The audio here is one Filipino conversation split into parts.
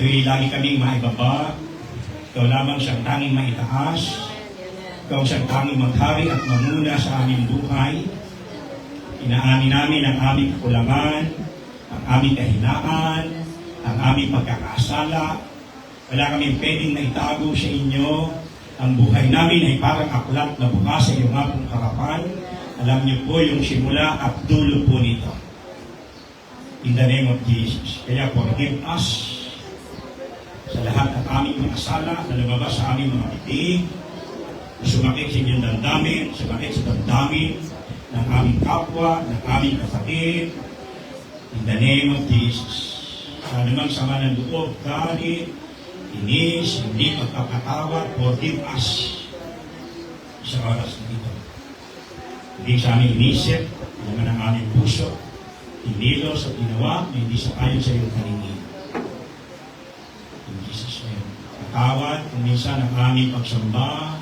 Ito'y lagi kaming maibaba. Ikaw lamang siyang tanging maitaas. Ikaw siyang tanging maghari at mamuna sa aming buhay. Inaamin namin ang aming kakulangan, ang aming kahinaan, ang aming pagkakasala. Wala kaming pwedeng naitago sa inyo. Ang buhay namin ay parang aklat na bukas sa iyong apong harapan. Alam niyo po yung simula at dulo po nito. In the name of Jesus. Kaya forgive us sa lahat ng aming mga sala na lumabas sa aming mga bibig, sumakit sa inyong damdamin, sumakit sa damdamin ng aming kapwa, ng aming kapatid. In the name of Jesus. Sa anumang sama ng loob, galit, inis, hindi pagkakatawad, forgive us sa oras na ito. Hindi sa aming inisip, naman ang aming puso, hindi lo sa ginawa, hindi sa ayon sa iyong paningin. In Jesus' name. Patawad kung minsan ang aming pagsamba,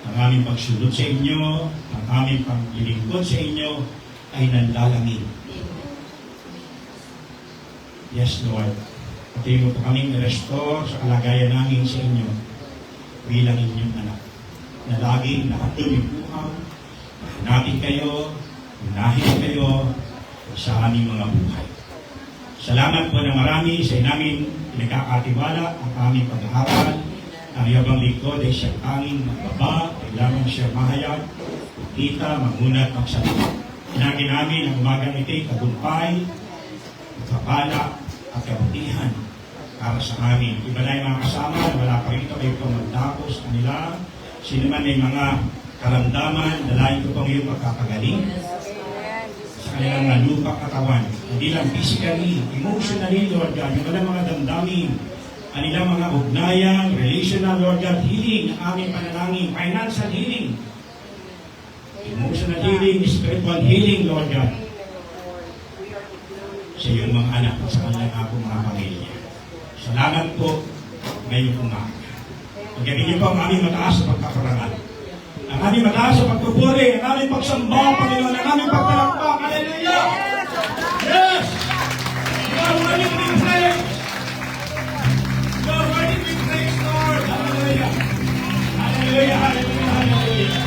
ang aming pagsulot sa inyo, ang aming paglilingkod sa inyo, ay nanlalangin. Yes, Lord. Pati mo po kaming i-restore sa kalagayan namin sa inyo bilang inyong anak. Na laging nakatulong buhaw, hanapin kayo, unahin kayo sa aming mga buhay. Salamat po na marami sa namin pinagkakatiwala ang aming pag-aaral. Ang yabang likod ay siyang tanging magbaba, kailangan siya mahayag, kita, magunat, magsalita. Pinagin namin ang umagang ito'y tagumpay, kapala, at kabutihan para sa amin. Iba na yung mga kasama, wala pa rito kayo pang magtapos kanila. Sino man may mga karamdaman, dalayan ko pang iyong pagkakagaling sa kanilang mga lupa katawan. Hindi lang physically, emotionally, Lord God, yung walang mga damdamin, kanilang mga ugnayan, relational, Lord God, healing, ang aming panalangin, financial healing, emotional healing, spiritual healing, Lord God, sa iyong mga anak at sa kanilang mga pamilya. Salamat po ngayong umaga. Pagkakin niyo po ang aming mataas sa pagkakarangal. Ang aming mataas sa pagpupuri, ang aming pagsamba, Panginoon, ang aming pagpalakpak. Hallelujah! Yes! You are worthy to be praised. You are worthy to be praised, Lord. Hallelujah! Hallelujah! Hallelujah! Hallelujah!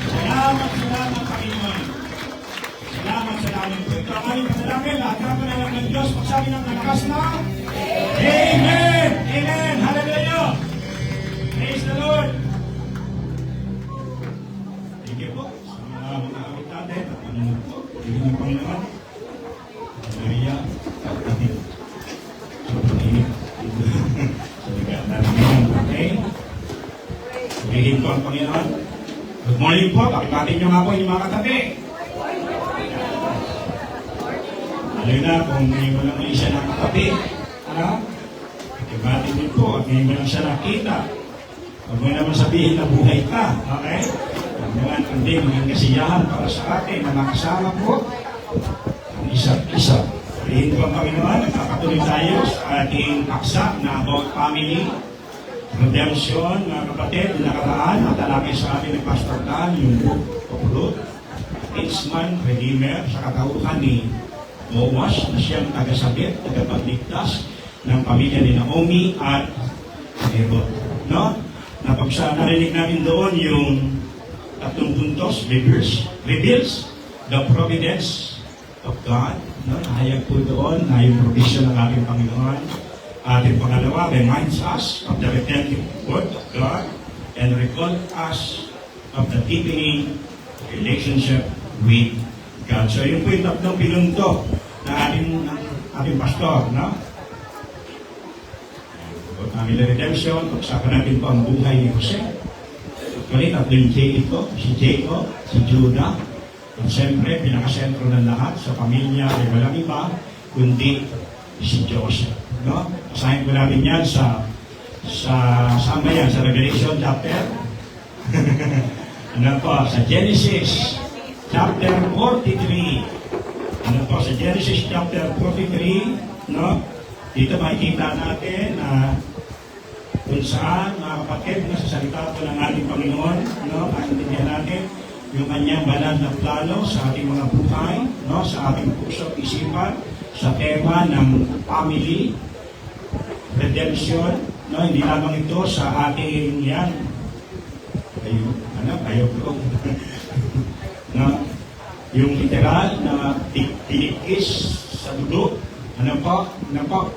Salamat, salamat, Panginoon. Salamat po. Ito ang aming panalangin. Lahat na panalangin ng Diyos. Pagsabi ng malakas na, Amen! Amen! Hallelujah! Praise the Lord! Thank you po. Sa mga kapit natin at panunod po. Thank you ng Panginoon. Hallelujah! So, pag-inip. Okay? Pag-inip po ang Panginoon. Good morning po. Pakipatin nyo nga po yung mga katabi. Lalo na kung ngayon mo lang siya nakatabi. Pakipatin nyo po. At ngayon mo lang siya nakita. Huwag mo naman sabihin na buhay ka. Okay? Huwag naman hindi maging kasiyahan para sa atin na makasama po ang isa't isa. Parihin po ang Panginoon. Nagkakatuloy tayo sa ating paksa na about family. Redemption, mga kapatid, nakaraan at alakay sa atin ng Pastor Dan, yung book of Ruth, Kinsman, Redeemer, sa katauhan ni Boaz na siyang tagasabit, tagapagligtas ng pamilya ni Naomi at Ruth. No? Narinig namin doon yung tatlong puntos, reveals the providence of God. No? Nahayag po doon na yung provision ng ating Panginoon. Ating pangalawa, reminds us of the redemptive word of God and recall us of the deepening relationship with God. So yun po yung tatlong pinunto na ating pastor, no? Family redemption, pagsakan natin po ang buhay ni Jose. Actually, tatlo yung J ito, si Jacob, si Judah, at siyempre, pinakasentro ng lahat sa pamilya ay walang iba, kundi si Joseph. No? Asahin ko natin yan saan ba yan? Sa Revelation chapter? Ano po? Sa Genesis chapter 43. Ano po? Sa Genesis chapter 43, no? Dito makikita natin na kung saan, mga kapatid, sa salita po ng ating Panginoon, no? Maintindihan natin yung kanyang banal na plano sa ating mga buhay, no? Sa ating puso, isipan, sa tema ng family. redemption, no? Hindi lamang ito sa ating yan. Ayok ko. No? Yung literal na tinikis sa dugo, ano po,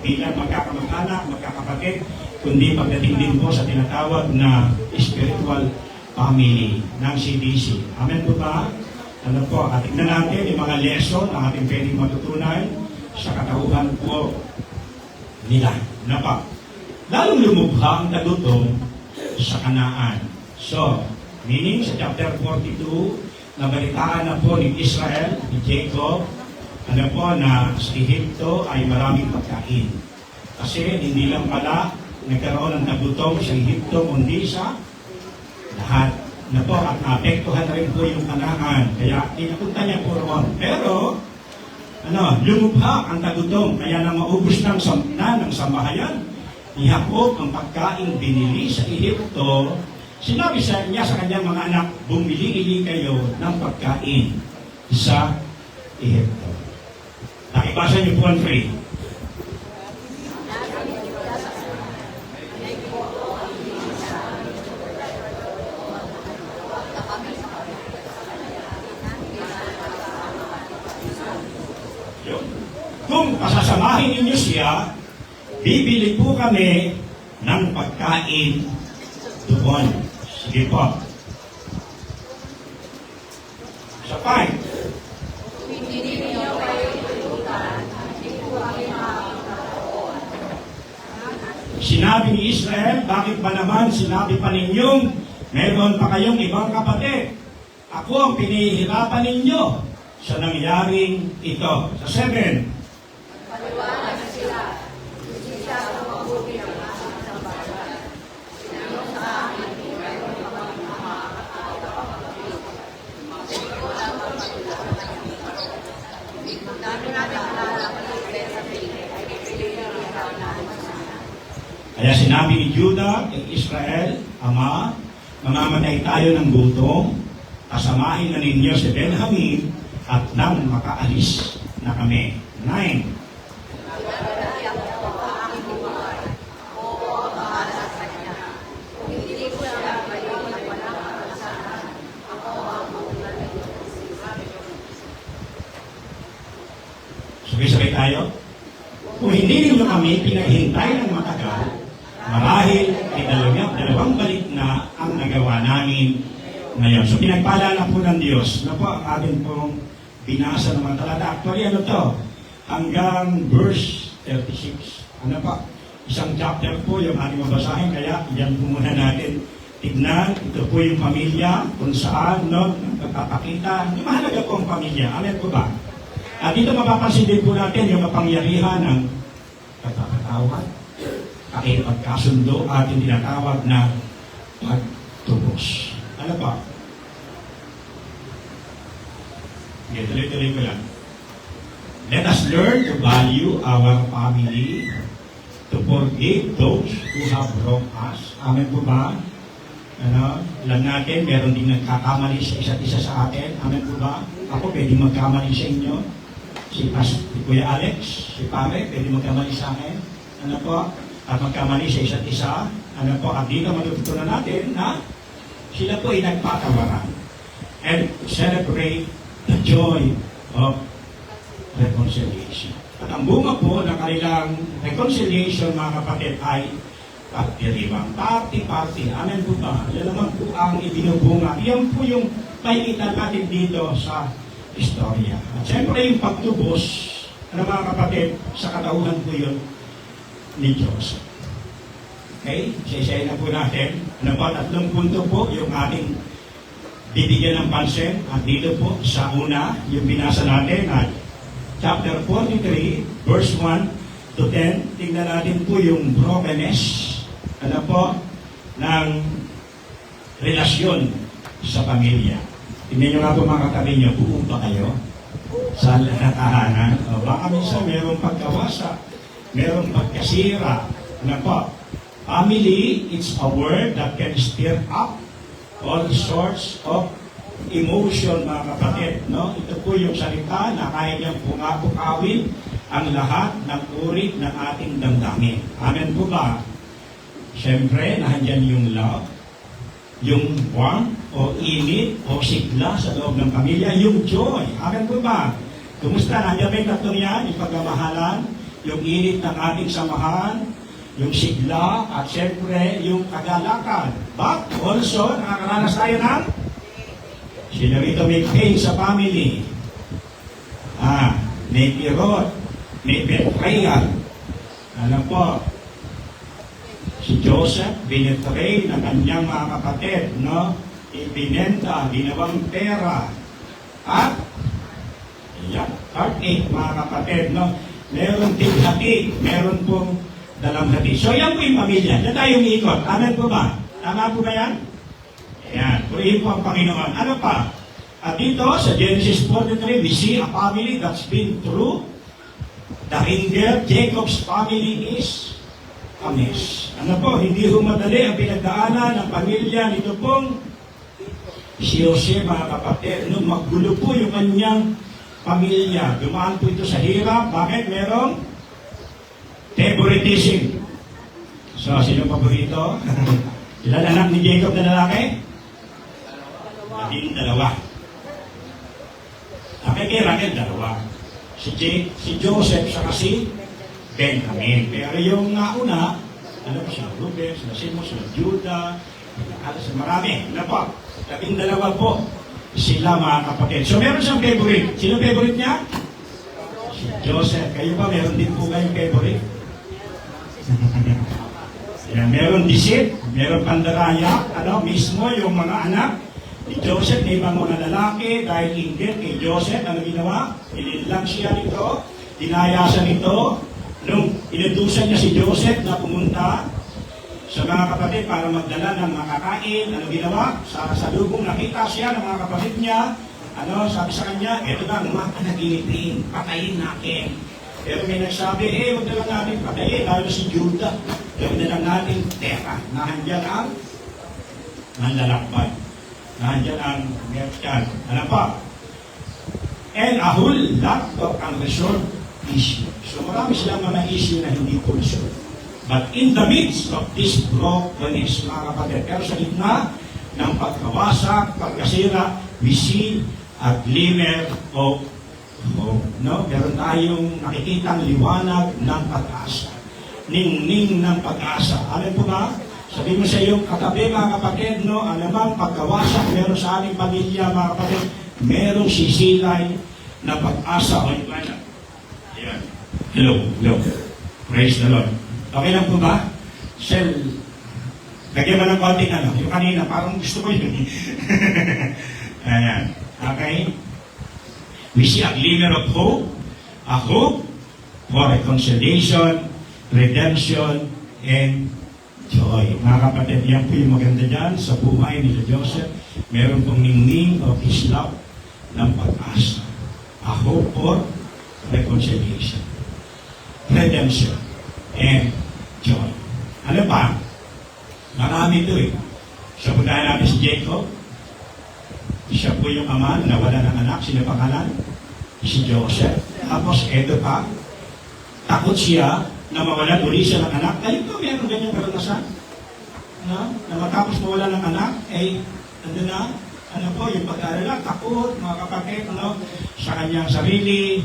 bilang magkakamag-anak, magkakapatid, kundi pagdating din po sa tinatawag na spiritual family ng CDC. Amen po ba? Ano po, at tignan natin yung mga lesson na ating pwedeng matutunan sa katauhan po nila. Ano po? Lalong lumubha ang tagutom sa Kanaan. So, meaning sa chapter 42, nabalitaan na po ni Israel, ni Jacob, ano po, na sa Ehipto ay maraming pagkain. Kasi hindi lang pala nagkaroon ng tagutom sa Ehipto, kundi sa lahat na po, at naapektuhan na rin po yung Kanaan. Kaya pinapunta niya po roon. Pero, lumubha ang tagutom. Kaya nang maubos ng sambahayan ni Jacob ang pagkain binili sa Ehipto, sinabi niya sa kanyang mga anak, bumili-ili kayo ng pagkain sa Ehipto. Nakibasa niyo po ang 3. Kung pasasamahin ninyo siya, bibili po kami ng pagkain doon. Sige po. Sa 5. Sinabi ni Israel, bakit ba naman sinabi pa ninyong meron pa kayong ibang kapatid? Ako ang pinihirapan ninyo sa nangyaring ito. Sa 7. Paliwanag na sila, hindi siya sa mabuti ng asang sa bayan. Sinanong sa akin, mayroon pa bang ama at kapatid. Wala pa sila sa kanyang karoon. Kung dami natin alala sa piling, ay pipiliin ikaw na sana. Kaya sinabi ni Judah kay Israel, Ama, mamamatay tayo ng gutom, kasamahin na ninyo si Benjamin at nang makaalis na kami. 9. Sabay-sabay tayo. Kung hindi ninyo kami pinaghintay ng matagal, marahil ay dalawang balik na ang nagawa namin ngayon. So pinagpala na po ng Diyos na po ang ating pong binasa ng mga talata. Actually, ano to? Hanggang verse 36. Ano pa? Isang chapter po yung ating mabasahin, kaya yan po muna natin tignan. Ito po yung pamilya, kung saan, nagpapakita. Yung mahalaga po ang pamilya. Amen po ba? At dito mapapansin din po natin yung kapangyarihan ng pagkakatawad, pakipagkasundo, at yung tinatawag na pagtubos. Ano pa? Okay, tuloy-tuloy ko lang. Let us learn to value our family, to forgive those who have wronged us. Amen po ba? Alam natin, meron din nagkakamali sa isa't isa sa atin. Amen po ba? Ako, pwede magkamali sa inyo. Si Kuya Alex, si Pare, pwede magkamali sa akin. Ano po? At magkamali sa isa't isa. Ano po? At dito matutunan natin na sila po ay nagpatawaran. And celebrate the joy of reconciliation. At ang bunga po ng kanilang reconciliation, mga kapatid, ay pagdiriwang. Party. Amen po ba? Yan naman po ang ibinubunga. Yan po yung makikita natin dito sa istorya. At siyempre yung pagtubos ng mga kapatid sa katauhan po yun ni Diyos. Okay? Sisay na po natin. Ano po? 3 punto po yung ating bibigyan ng pansin. At dito po sa una, yung binasa natin at chapter 43, verse 1 to 10. Tingnan natin po yung brokenness, ano po, ng relasyon sa pamilya. Tingnan nyo nga po mga katabi nyo, buo ba kayo sa tahanan? O baka minsan mayroong pagkawasa, mayroong pagkasira. Ano po? Family, it's a word that can stir up all sorts of emotion, mga kapatid. No? Ito po yung salita na kaya niyang pumapukawin ang lahat ng uri ng ating damdamin. Amen po ba? Siyempre, nandiyan yung love, yung warmth o init o sigla sa loob ng pamilya, yung joy. Amen po ba? Kumusta? Nandiyan ba yung tatlong yan? Yung pagmamahalan, yung init ng ating samahan, yung sigla, at siyempre, yung kagalakan. But also, nakakaranas tayo ng sino rito may pain sa family. May kirot, may betrayal. Alam po, si Joseph, binetray ng kanyang mga kapatid, no? Ibinenta, ginawang pera. At, yan, heartache, mga kapatid, no? Meron tighati, meron pong dalamhati. So, yan po yung pamilya. Yan tayong ikot. Amen po ba? Tama po ba yan? Ayan, purihin po ang Panginoon. Ano pa? At dito, sa Genesis 43, we see a family that's been through the ringer. Jacob's family is a mess. Ano po, hindi humadali ang pinagdaanan ng pamilya nito pong si Jose, mga kapatid. Nung maggulo po yung kanyang pamilya, dumaan po ito sa hirap. Bakit? Merong favoritism. So, sino paborito? Ilan anak ni Jacob na lalaki? Dalawa. Kay Raquel, dalawa. Si Joseph, siya kasi Benjamin. Pero yung nauna, ano pa siya, Ruben, sila Simon, sila Judah, marami. Ano po? 12 po sila, mga kapatid. So meron siyang favorite. Sino favorite niya? Si Joseph. Kayo ba, meron din po kayong favorite? Yan, meron disit, meron pandaraya, mismo yung mga anak ni Joseph, na ibang mga lalaki, dahil inggit kay Joseph, ano ginawa? Inilang siya nito, dinayasan nito, nung inutusan niya si Joseph na pumunta sa mga kapatid para magdala ng makakain, ano ginawa? Sa lubong nakita siya ng mga kapatid niya, sabi sa kanya, eto na, panaginipin, patayin natin. Pero may nagsabi, huwag na lang natin patayin, lalo si Judah, huwag na lang natin teka, nahandyan ang manlalakbay. Nandiyan ang merchant. Ano pa? And a whole lot of unresolved issue. So marami silang mga issue na hindi po resolved. But in the midst of this brokenness, mga kapatid, pero sa gitna ng pagkawasak, pagkasira, we see a glimmer of hope. No? Meron tayong nakikitang liwanag ng pag-asa. Ningning ng pag-asa. Alam po ba? Sabi mo sa iyong katabi, mga kapatid, alamang pagkawasak meron sa ating pamilya, mga kapatid, merong sisilay na pag-asa o ibanan. Ayan. Hello. Praise the Lord. Okay lang po ba? Sel, lagyan mo ng konting yung kanina, parang gusto ko yun. Ayan. Okay? We see a glimmer of hope, a hope for reconciliation, redemption, and joy. Mga kapatid, yan po yung maganda dyan sa buhay ni Joseph. Meron pong ningning of his love ng pag-asa. A hope for reconciliation, redemption, and joy. Ano pa? Marami ito eh. Sa puntahan natin si Jacob, siya po yung ama na nawala ng anak. Sino pangalan? Si Joseph. Tapos eto pa, takot siya na mawalan uli siya ng anak. Kayo po, meron ganyang karanasan? Na matapos mawala ng anak, ano na, yung pag-aalala, takot, mga kapatid, sa kanyang sarili,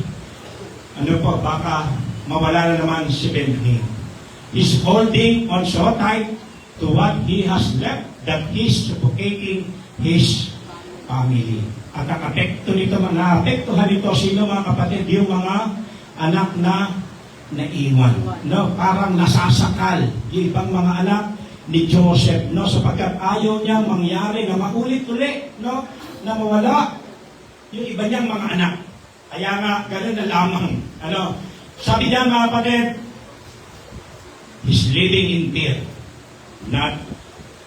baka mawala na naman si Benjamin. He's holding on so tight to what he has left that he's suffocating his family. At naapektuhan nito sino, mga kapatid, yung mga anak na naiwan. Parang nasasakal yung ibang mga anak ni Joseph, sapagkat ayaw niyang mangyari na maulit-ulit, na mawala yung iba niyang mga anak. Kaya nga, gano'n na lamang. Sabi niya, mga kapatid, he's living in fear, not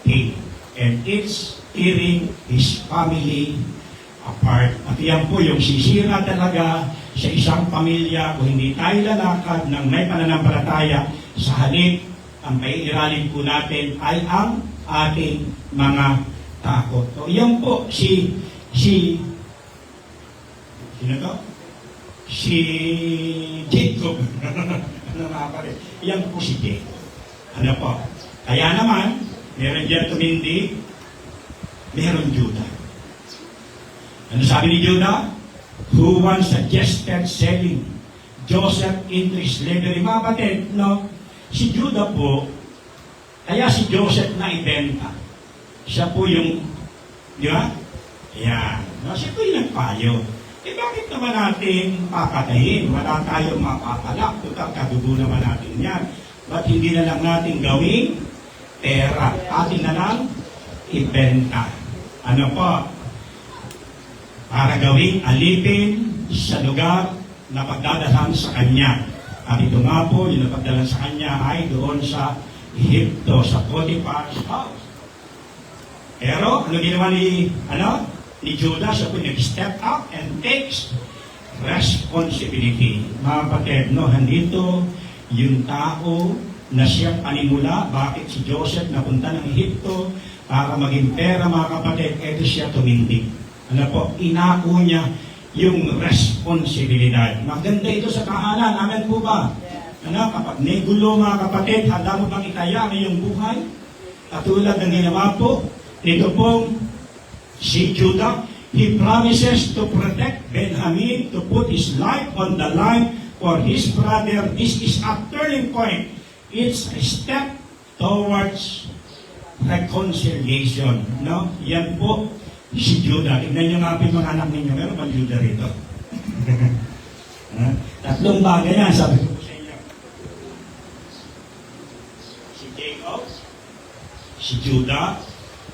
pain. And it's tearing his family apart. At yan po yung sisira talaga sa isang pamilya kung hindi tayo lalakad ng may pananampalataya. Sa halip, ang paiiralin po natin ay ang ating mga takot. So yan po sino to? si Jacob. Ano mga kapatid? Yan po si Jacob. Ano po? Kaya naman, meron dyan tumindi, meron Judah. Ano sabi ni Judah? Who once suggested selling Joseph into slavery. Mga kapatid, no? Si Judah po, kaya si Joseph na ibenta. Siya po yung, di ba? Ayan. No? Siya po yung nagpayo. Eh bakit naman natin papatayin? Wala tayong mapapalak. Total, kadugo naman natin yan. Ba't hindi na lang natin gawing pera? Atin na lang ibenta. Ano po? Para gawing alipin sa lugar na pagdadahan sa kanya. At ito nga po, yung napagdalan sa kanya ay doon sa Egypto, sa Potiphar's house. Pero, ano ginawa ni Judah? Siya po nag-step up and takes responsibility. Mga kapatid, no, handito yung tao na siyang panimula, bakit si Joseph napunta ng Egypto para maging pera, mga kapatid, eto siya tumindig. Ano po, inako niya yung responsibilidad. Maganda ito sa tahanan. Amen po ba? Ano, kapag may gulo, mga kapatid, handa mo bang itaya ang iyong buhay? Katulad ng ginawa po, ito pong si Judah, he promises to protect Benjamin, to put his life on the line for his brother. This is a turning point. It's a step towards reconciliation. No? Yan po si Judah. Tignan nyo nga po yung mga anak ninyo. Meron bang Judah rito? Tatlong bagay yan, sabi ko sa inyo. Si Jacob, si Judah,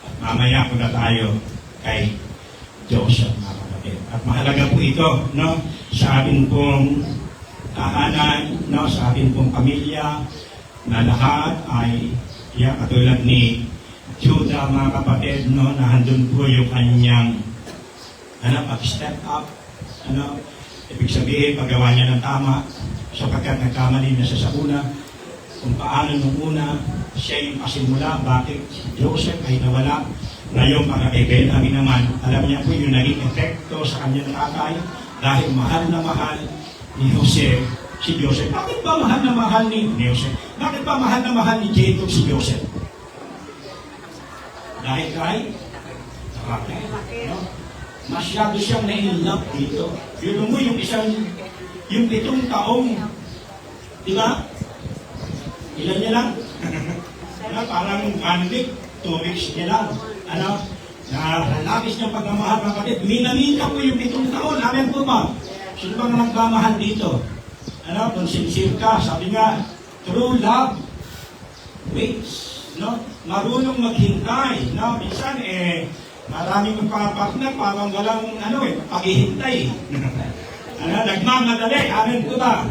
at mamaya po na tayo kay Joseph, mga kapatid. At mahalaga po ito, no, sa ating pong tahanan, no, sa ating pong pamilya, na lahat ay, katulad ni Judah, mga kapatid, no, na handun po yung kanyang, pag-step up, ibig sabihin, paggawa niya ng tama, sapagkat nagkamali na siya sa una, kung paano nung una, siya yung pasimula, bakit si Joseph ay nawala. Ngayon, para kay Benjamin naman, alam niya po yung naging epekto sa kanyang tatay dahil mahal na mahal ni Jose si Joseph. Bakit ba mahal na mahal ni Joseph? Bakit ba mahal na mahal ni Jacob si Joseph? Dahil kay Raquel. No? Masyado siyang na-in-love dito. Yun mo yung yung 7 taong, di ba? Ilan niya lang? Parang pandit, 2 weeks niya lang. Labis niyang pagmamahal, kapatid. Minamita po yung 7 taon. Amen po ba? Sino bang nagmamahal dito? Kung sincere ka, sabi nga, true love waits. No? Marunong maghintay. No? Minsan, maraming magpapartner, parang walang, paghihintay. Nagmamadali. Amen po ba?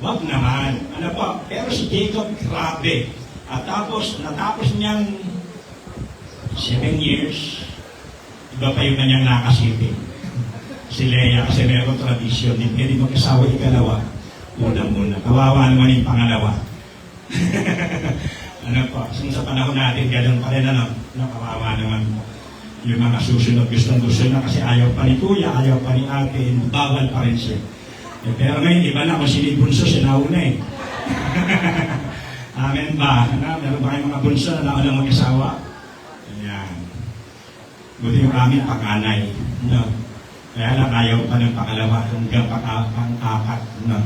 Wag naman. Pero si Jacob, grabe. At tapos, natapos niyang 7 years, iba pa yung kanyang nakasipin. Si Leia, kasi meron tradisyon, hindi pwede mag-asawa ikalawa. Muna. Kawawa naman yung pangalawa. Sa panahon natin, ganun pa rin, kawawa naman yung mga susunod, gusto na kasi ayaw pa ni kuya, ayaw pa ni ate, bawal pa rin siya. Pero ngayon, iba na kung sino yung bunso, siya nauna eh. Amen ba? Meron ba kayong mga bunso na naunang mag-asawa? Ayan. Buti yung aming panganay. No? Kaya lang ayaw pa ng pangalawa hanggang pang-apat. No?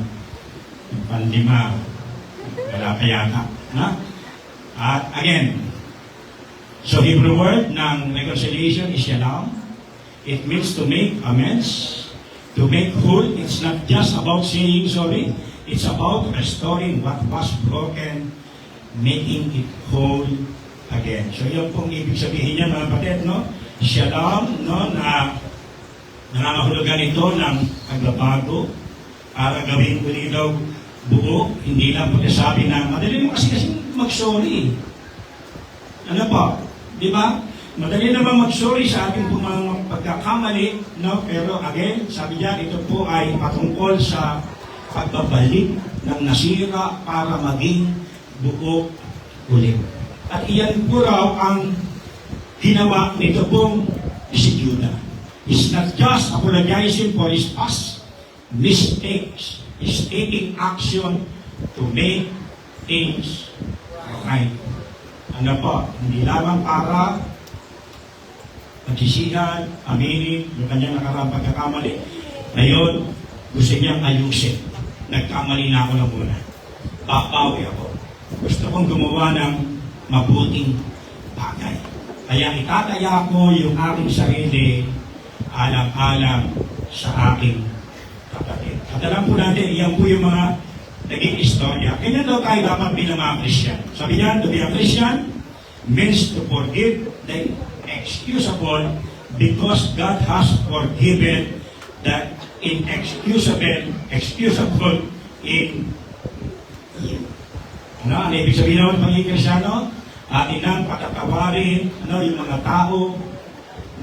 Yung pandima, wala pa yata. No? At again, so Hebrew word ng reconciliation is shalom. It means to make amends, to make whole. It's not just about saying sorry. It's about restoring what was broken, making it whole again. So yun pong ibig sabihin niya, mga kapatid, no? Shalom, no? Na nangangahulugan ito ng pagbabago para gawin uli daw buo. Hindi lang po sabi na, madali mo kasi mag-sorry. Di ba? Madali naman mag-sorry sa ating mga pagkakamali, no? Pero again, sabi niya, ito po ay patungkol sa pagbabalik ng nasira para maging buo ulit. At iyan po raw ang ginawa nito pong si Judah. He's not just apologizing for his past, mistakes is taking action to make things right. Ano po, hindi lamang para magsisihan, aminin yung kanyang nakaraang pagkakamali. Ngayon, gusto niyang ayusin. Nagkamali na ako na muna. Babawi ako. Gusto kong gumawa ng mabuting bagay. Kaya itataya ko yung aking sarili alang-alang sa aking kapatid. At alam po natin, iyan po yung mga naging istorya. Kaya daw tayo dapat bilang mga Christian. Sabi niya, to be a Christian means to forgive the excusable because God has forgiven the excusable in you. Ano ibig sabihin naman pagiging Kristyano? Atin nang patatawarin yung mga tao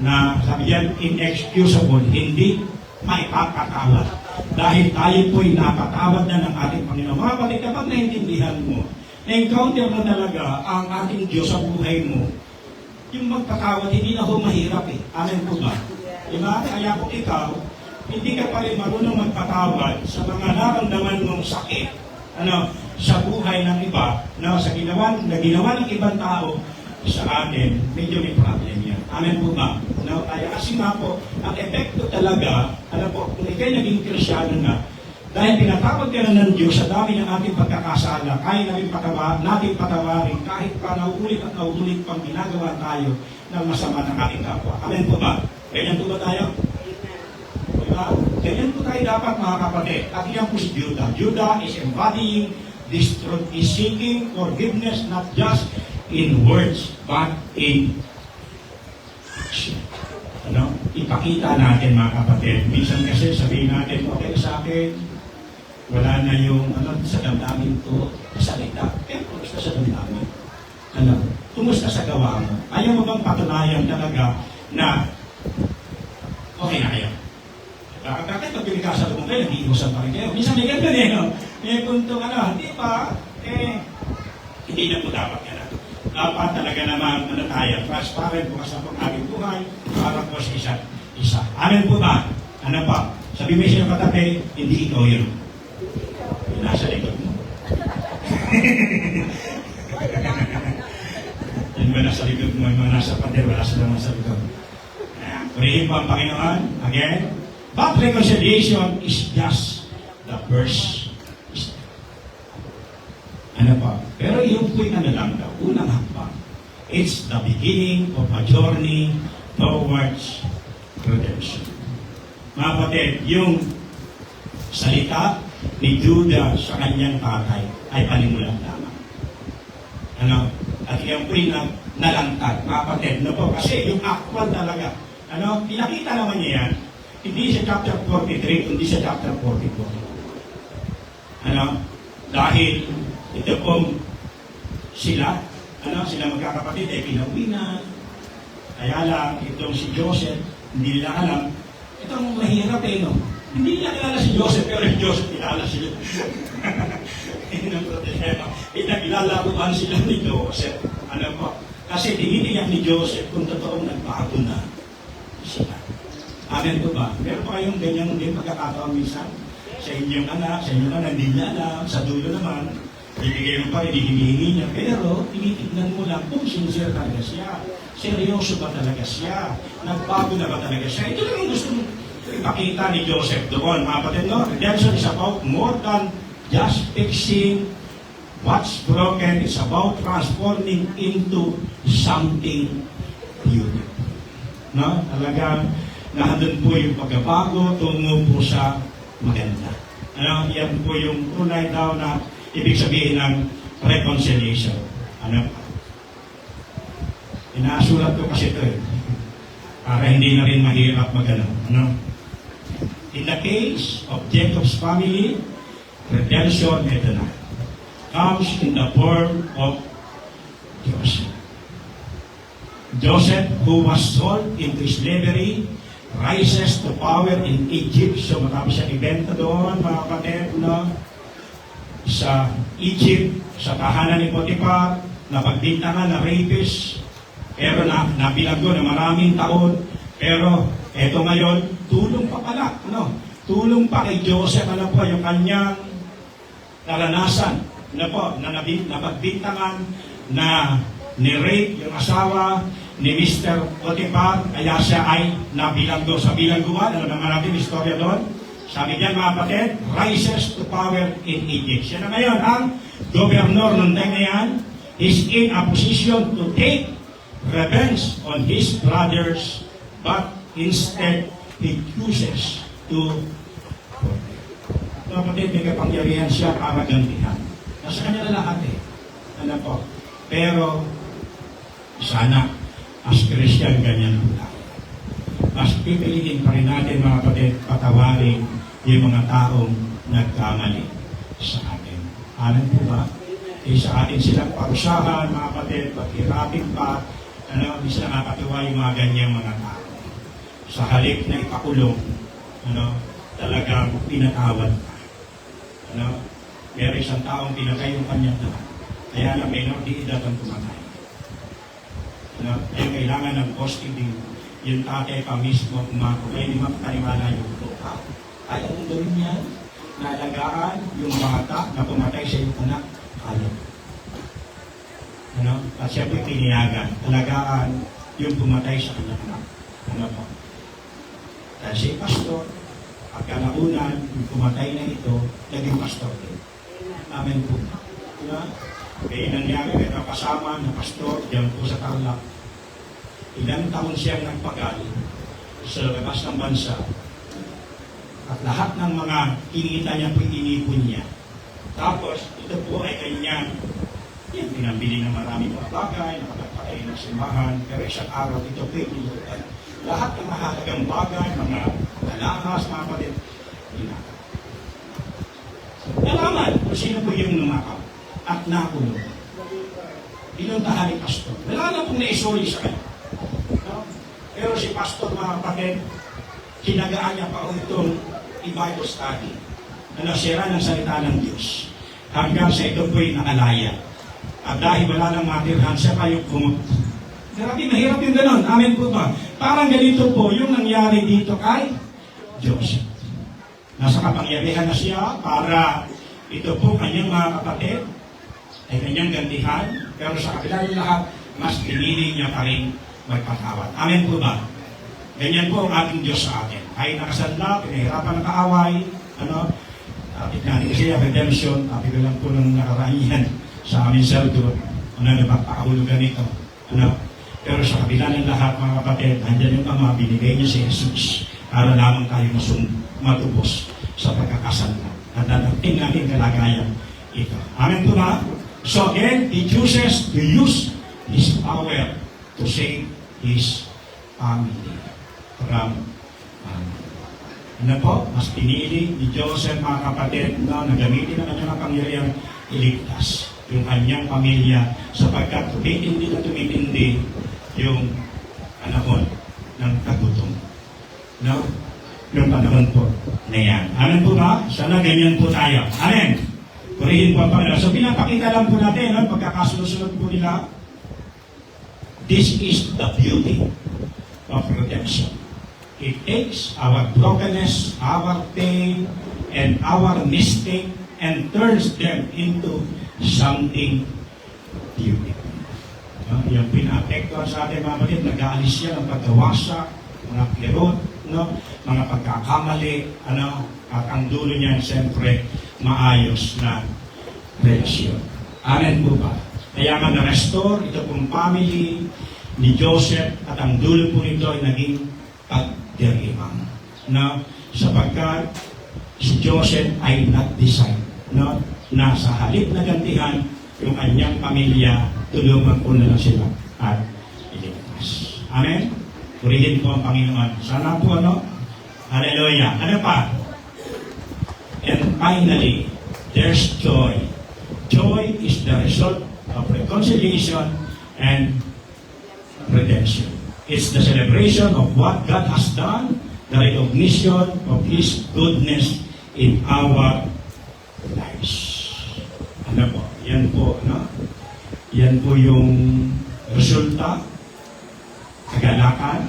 na sabi yan, inexcusable, hindi maipapatawad. Dahil tayo po'y napatawad na ng ating Panginoon. Mga kapatid, kapag naintindihan mo, na-encounter mo talaga ang ating Diyos sa buhay mo, yung magpatawad, hindi na ho mahirap eh. Amen po ba? Diba? Kaya kung ikaw, hindi ka pa rin marunong magpatawad sa mga nararamdaman mong sakit, sa buhay ng iba, sa ginawa ng ibang tao sa atin, medyo may problem yan. Amen po ba? Kaya kasi nga po, ang epekto talaga, kung ikay naging Kristyano na, dahil pinatawag ka na ng Diyos sa dami ng ating pagkakasala, kaya natin patawarin kahit pa nauulit at nauulit pang ginagawa tayo ng masama ng ating kapwa. Amen po ba? Ganyan po ba tayo? Diba? Ganyan po tayo dapat mga kapatid. At yan po si Judah. Judah is embodying this truth, is seeking forgiveness not just in words but in action. Ipakita natin mga kapatid. Minsan kasi sabihin natin, okay sa akin, wala na yung sa damdamin ko, salita. Kumusta sa damdamin? Kumusta sa gawa mo? Ayaw mo bang patunayan talaga na okay na kayo? Bakit pag pinagkasalo mo kayo, nag-iiwasan pa rin kayo? Minsan may ganun may punto hindi pa, hindi na po dapat yan. Dapat talaga naman, tayo, transparent po sa ating buhay, para po sa isa't isa. Amen po ba? Ano pa? Sabi mo siya katabi, hindi ikaw yun. Nasa likod mo. Yan ba nasa likod mo? Yung mga nasa pader, wala sila nasa likod. Purihin po ang Panginoon. Again, but reconciliation is just the first step. Ano pa? Pero yung po'y lang daw, unang hakbang. It's the beginning of a journey towards redemption. Mga kapatid, yung salita ni Judah sa kanyang tatay ay panimulan lamang. At yung po'y nalangtad. Mga kapatid, kasi yung actual talaga, pinakita naman niya yan, hindi sa chapter 43, kundi sa chapter 44. Dahil ito pong sila magkakapatid ay pinauwi na. Kaya lang, itong si Joseph, hindi nila alam, itong mahirap Hindi nila kilala si Joseph, pero si Joseph kilala sila. Naglalaro sila ni Joseph. Kasi tinitiyak ni Joseph kung totoong nagbago na sila. Amen po ba? Meron pa kayong ganyan din pagkakataon minsan sa inyong anak, hindi niya alam, sa dulo naman, bibigay mo pa, hinihingi niya, pero tinitignan mo lang kung sincere talaga siya. Seryoso ba talaga siya? Nagbago na ba talaga siya? Ito lang yung gusto ipakita ni Joseph doon. Mga kapatid, redemption is about more than just fixing what's broken. It's about transforming into something beautiful. Talagang nahandun po yung pagbabago tungo po sa maganda. Yan po yung tunay daw na ibig sabihin ng reconciliation. Inasulat ko kasi ito para hindi na rin mahirap magano. In the case of Jacob's family, redemption ito na. Comes in the form of Joseph. Joseph, who was sold into slavery, rises to power in Egypt. So matapos siya ibenta doon, mga kapatid, sa Egypt, sa tahanan ni Potiphar, napagbintangan na rapist, pero nabilanggo na maraming taon, pero eto ngayon, tulong pa pala, tulong pa kay Joseph, ano po, yung kanyang naranasan, ano po, na napagbintangan na ni-rape yung asawa ni Mr. Potiphar, kaya siya ay nabilanggo sa bilangguan. Ano naman natin, istorya doon? Sabi niyan, mga kapatid, rises to power in Egypt. Siya na ngayon ang gobernador ng time na yan, is in a position to take revenge on his brothers, but instead, he chooses to kapatid, may kapangyarihan siya para gantihan. Nasa kanya na lahat eh. Ano po? Pero, sana, as Christian, ganyan po tayo. Mas pipiliin pa rin natin, mga kapatid, patawarin yung mga taong nagkamali sa atin. Alam po ba? Sa atin silang parusahan, mga kapatid, paghirapin pa, hindi sila nakakatuwa yung mga ganyang mga tao. Sa halip na ipakulong, talagang pinatawad pa. Meron isang taong pinatay yung kanyang anak. Kaya na menor di edad ang tumatay. Kaya kailangan ng custody yung tatay pa mismo kumako. Kaya hindi makataniwala yung lupa. Kaya kung gawin niya, naalagaan yung bata na pumatay sa iyong anak, kaya. At siyempre tiniyagan, alagaan yung pumatay sa kanyang anak. Dahil si pastor, pagkalaunan, yung pumatay na ito, naging pastor din. Amen po. Kaya nangyari, may kasama na pastor, diyan po sa Tarlac. Ilang taon siyang nagpagal sa labas ng bansa. At lahat ng mga kinita niya po inipon niya. Tapos, ito po ay kanyang pinambili ng maraming mga bagay, nakapagpatay ng simbahan, pero isang araw ito po yung lahat ng mahalagang bagay, mga alahas, mga kapatid, hinaka. Nalaman kung sino po yung numakaw at nakulong. Pinuntahan ni pastor. Wala na pong naisuri sa kanya. Pero si pastor, mga kapatid, kinagaan niya pa itong i-Bible study na nasira ng salita ng Diyos hanggang sa ito po'y nakalaya. At dahil wala nang matirhan, siya kayo pumunta. Grabe, mahirap yung gano'n. Amen po ba? Parang ganito po yung nangyari dito kay Joseph. Nasa kapangyarihan na siya para ito po kanyang mga kapatid ay kanyang gantihan, pero sa kabila ng lahat, mas pinili niya pa rin magpatawad. Amen po ba? Ganyan po ang ating Diyos sa atin. Ay nakasanla, pinahirapan ng kaaway, tapit natin kasi ang redemption, tapit ko lang po ng nakaraan yan sa aming seldo, napapakahulugan ito. Pero sa kabila ng lahat, mga kapatid, andyan yung Ama, binigay niya si Jesus para lamang tayo matubos sa pagkakasanla. At dadating natin kalagayan ito. Amen po ba? So again, he chooses to use his power to save his family from mas pinili ni Joseph, mga kapatid, na gamitin ang kanyang kapangyarihan iligtas yung kanyang pamilya sapagkat tumitindi na tumitindi yung panahon ng kagutom. Yung panahon po na yan. Amen po ba? Sana ganyan po tayo. Amen. Purihin po ang Panginoon. So pinapakita lang po natin, pagkakasunod po nila, this is the beauty of redemption. It takes our brokenness, our pain, and our mistake and turns them into something beautiful. Yung pina-apektuhan sa ating mga kapatid, nag-aalis siya ng pagkawasak, mga kirot, mga pagkakamali, at ang dulo niya, siyempre, maayos na relasyon. Amen po ba? Kaya nga na-restore ito pong family ni Joseph at ang dulo po nito ay naging pagdiriwang. Sapagkat si Joseph ay nag-decide na sa halip na gantihan yung kanyang pamilya, tulungan ko na lang sila at iligtas. Amen? Purihin po ang Panginoon. Sana po, Hallelujah. Ano pa? And finally, there's joy. Joy is the result of reconciliation and redemption. It's the celebration of what God has done, the recognition of His goodness in our lives. Ano po? Yan po, Yan po yung resulta, kagalakan,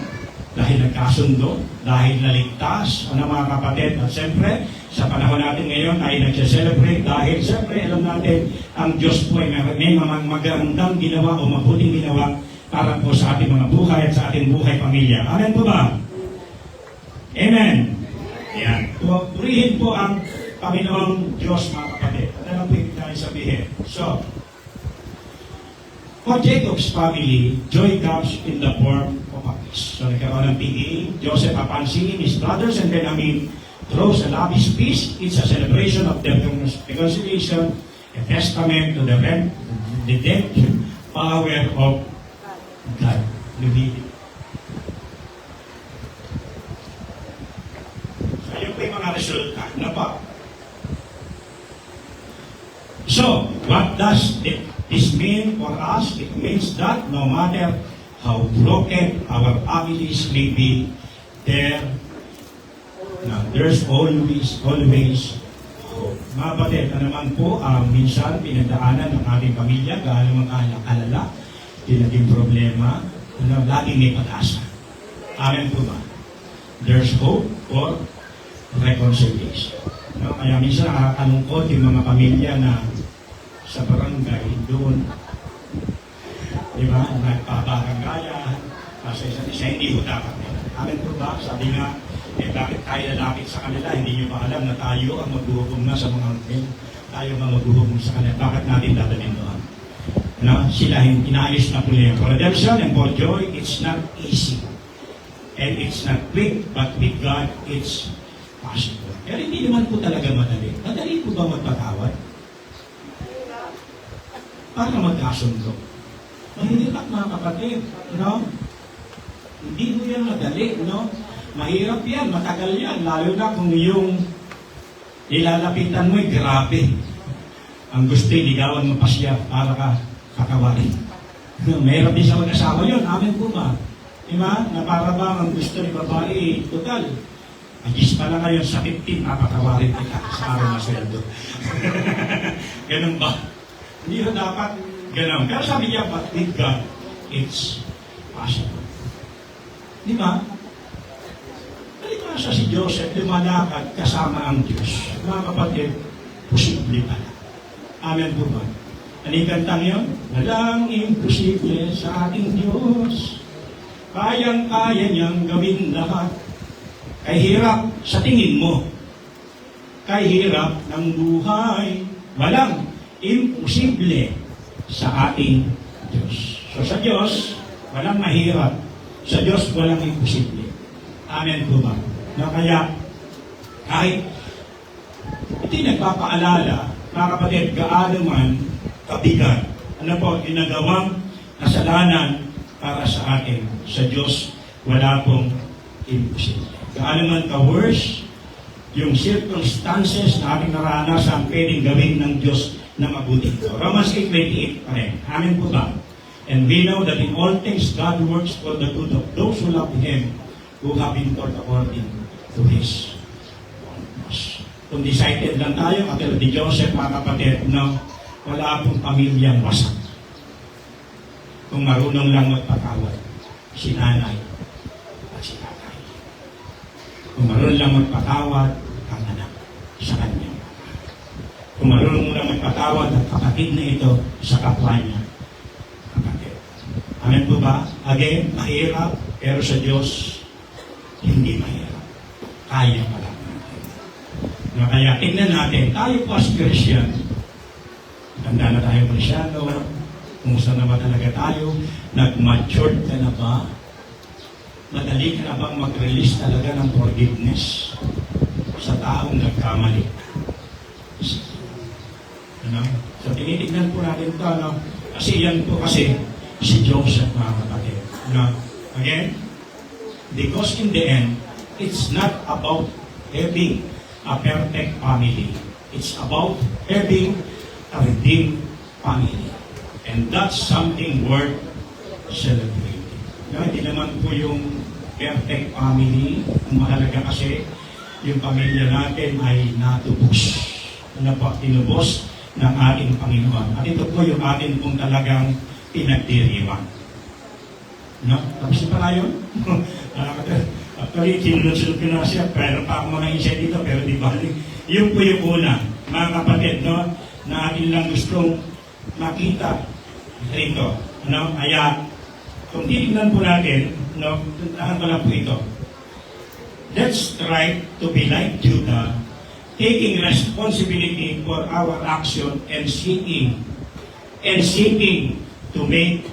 dahil nagkasundo, dahil naligtas, mga kapatid. At siyempre, sa panahon natin ngayon ay nag-celebrate dahil siyempre alam natin ang Diyos po ay may mga magandang ginawa o mabuting ginawa para po sa ating mga buhay at sa ating buhay pamilya. Amen po ba? Amen. Yan. Purihin po ang Panginoong Diyos, mga kapatid. Ano lang po yung tayo sabihin? So, for Jacob's family, joy comes in the form of a peace. So, nagkaroon ng PE, Joseph papansinin his brothers and Benjamin throws a lavish feast. It's a celebration of their reconciliation, a testament to the redemption power of God. So, yun po yung mga resulta. Ano pa? So, what does this mean for us? It means that no matter how broken our families may be, there's always hope. Mga batid, na naman po, minsan pinagdaanan ng ating pamilya, gaano alala, naging problema, laging may pag-asa. Amen po ba? There's hope for reconciliation. Kaya minsan nakakalungkot yung mga pamilya na sa barangay doon, di ba, nagpabaranggayan, kasi isa hindi po dapat. Amen po ba? Sabi nga, bakit tayo lalapit sa kanila? Hindi nyo ba alam na tayo ang maghuhukom na sa mga men? Tayo ang maghuhukom sa kanila. Bakit natin dadalhin doon? Sila inaayos na po niya. For redemption and for joy, it's not easy. And it's not quick, but with God, it's possible. Pero hindi naman po talaga madali. Madali po ba magpatawad? Para magkasundo. Mahirap mga kapatid. Hindi mo yan madali. Mahirap yan, matagal yan. Lalo na kung yung nilalapitan mo, grabe. Ang gusto ligawan mo pa siya para ka kakawarin. Mahirap din sa mag-asawa yun. Amen po ba? Diba? Na para ba ang gusto ni babae, total. Agis pa lang ngayon sa 15, papatawarin kita sa araw na sweldo. Ganun ba? Hindi na dapat ganun. Pero sabi niya, but with God, it's possible. Di ba? Halimasa si Joseph, lumalakad kasama ang Diyos. Mga kapatid, posible pala. Amen po ba? Ano yung kantang yun? Walang imposible sa ating Diyos. Kayang-kaya niyang gawin lahat. Kay hirap sa tingin mo. Kay hirap ng buhay. Walang imposible sa ating Diyos. So sa Diyos, walang mahirap. Sa Diyos, walang imposible. Amen po ba? Kaya, kahit iti nagpapaalala, mga kapatid, gaano man kabigat, ginagawang kasalanan para sa atin. Sa Diyos, wala pong imposible. Gaano man ka-worse, yung circumstances na ating naranasan, pwedeng gawin ng Diyos na mabuti. So, Romans 8:28 pa rin. Amen po ba? And we know that in all things, God works for the good of those who love Him, who have been called according to His purpose. Kung decided lang tayo, katulad ni Joseph, mga kapatid, wala pong pamilyang wasak. Kung marunong lang magpatawad, si nanay at si tatay. Kung marunong lang magpatawad, ang anak sa kanya. Kung marunong lang magpatawad, ang kapatid na ito sa kapwa niya. Kapatid. Amen po ba? Again, mahirap, pero sa Diyos, hindi mahirap. Kaya pala natin. Kaya tingnan natin, tayo po as Christian, tanda na tayo Krisyano, kumusta na ba talaga tayo? Nag-matured ka na ba? Madali ka na bang mag-release talaga ng forgiveness sa taong nagkamali? So, tinitignan po natin ito, kasi yan po kasi si Joseph, mga kapatid. Again, because in the end, it's not about having a perfect family. It's about having a redeemed family. And that's something worth celebrating. Hindi naman po yung perfect family. Ang mahalaga kasi, yung pamilya natin ay natubos. Tinubos ng ating Panginoon. At ito po yung atin pong talagang pinagdiriwang. No? Tapos na pala yun. Actually, kinunod-sunod ko na siya, pero pa ako mga insight dito, pero di balik. Yun po yung una, mga kapatid, no? Na akin lang gustong makita rito. No? Kaya, kung titignan po natin, no? Tuntahan ko lang po ito. Let's try to be like Judah, taking responsibility for our action and seeking to make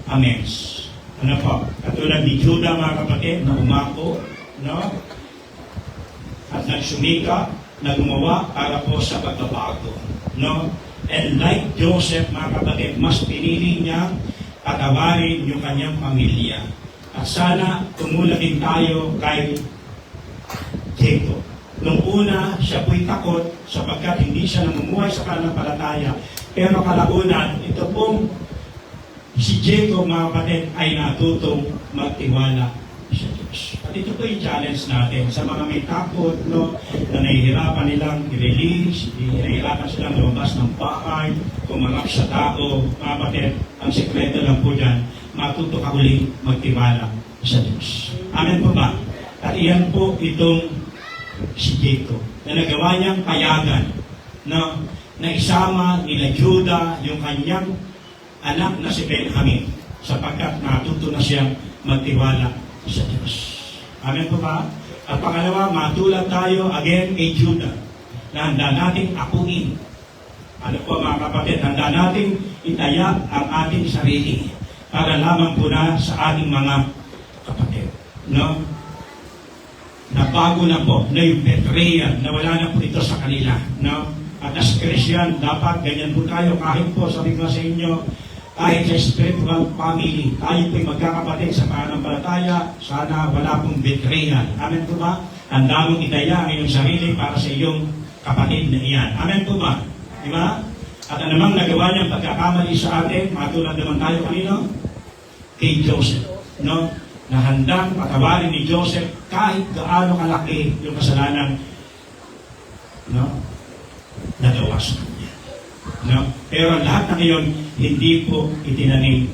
amends. Ano po? Katulad ni Judah, mga kapatid, na umako, no? At nagsumika, na gumawa para po sa pagbabago, no? And like Joseph, mga kapatid, mas pinili niya patawarin yung kanyang pamilya. At sana tumulad tayo kay Jacob. Nung una, siya po'y takot sapagkat hindi siya namumuhay sa pananampalataya. Pero kalaunan, ito pong si Jacob, mga kapatid, ay natutong magtiwala sa Diyos. At ito po yung challenge natin sa mga may takot, no, na nahihirapan nilang i-release, nahihirapan silang lumabas ng bahay, kumarap sa tao. Mga kapatid, ang sekreto lang po dyan, matuto ka ulit magtiwala sa Diyos. Amen po ba? At iyan po itong si Jacob, na nagawa niyang payagan, no, na isama nila Judah yung kanyang anak na si Benjamin, sapagkat natuto na siyang magtiwala sa Diyos. Amen po ba? At pangalawa, matulad tayo again kay Judah, na handa nating akuin. Ano po mga kapatid, handa nating itaya ang ating sarili para lamang po na sa ating mga kapatid. No? Na bago na po, na yung betrayal, na wala na po ito sa kanila. No? At as Christian, dapat ganyan po tayo, kahit po sabi ko sa inyo, kahit sa spiritual family, tayo po'y magkakapatid sa pananampalataya, sana wala pong betrayal. Amen po ba? Handa mong itaya ang iyong sarili para sa iyong kapatid na iyan. Amen po ba? Di ba? At anumang nagawa niyang pagkakamali sa atin, matulad naman tayo kanino? Kay Joseph. No? Na handang patawarin ni Joseph kahit gaano kalaki yung kasalanan, no, nagawa sa kanya. No? Pero lahat na ngayon, hindi po itinanim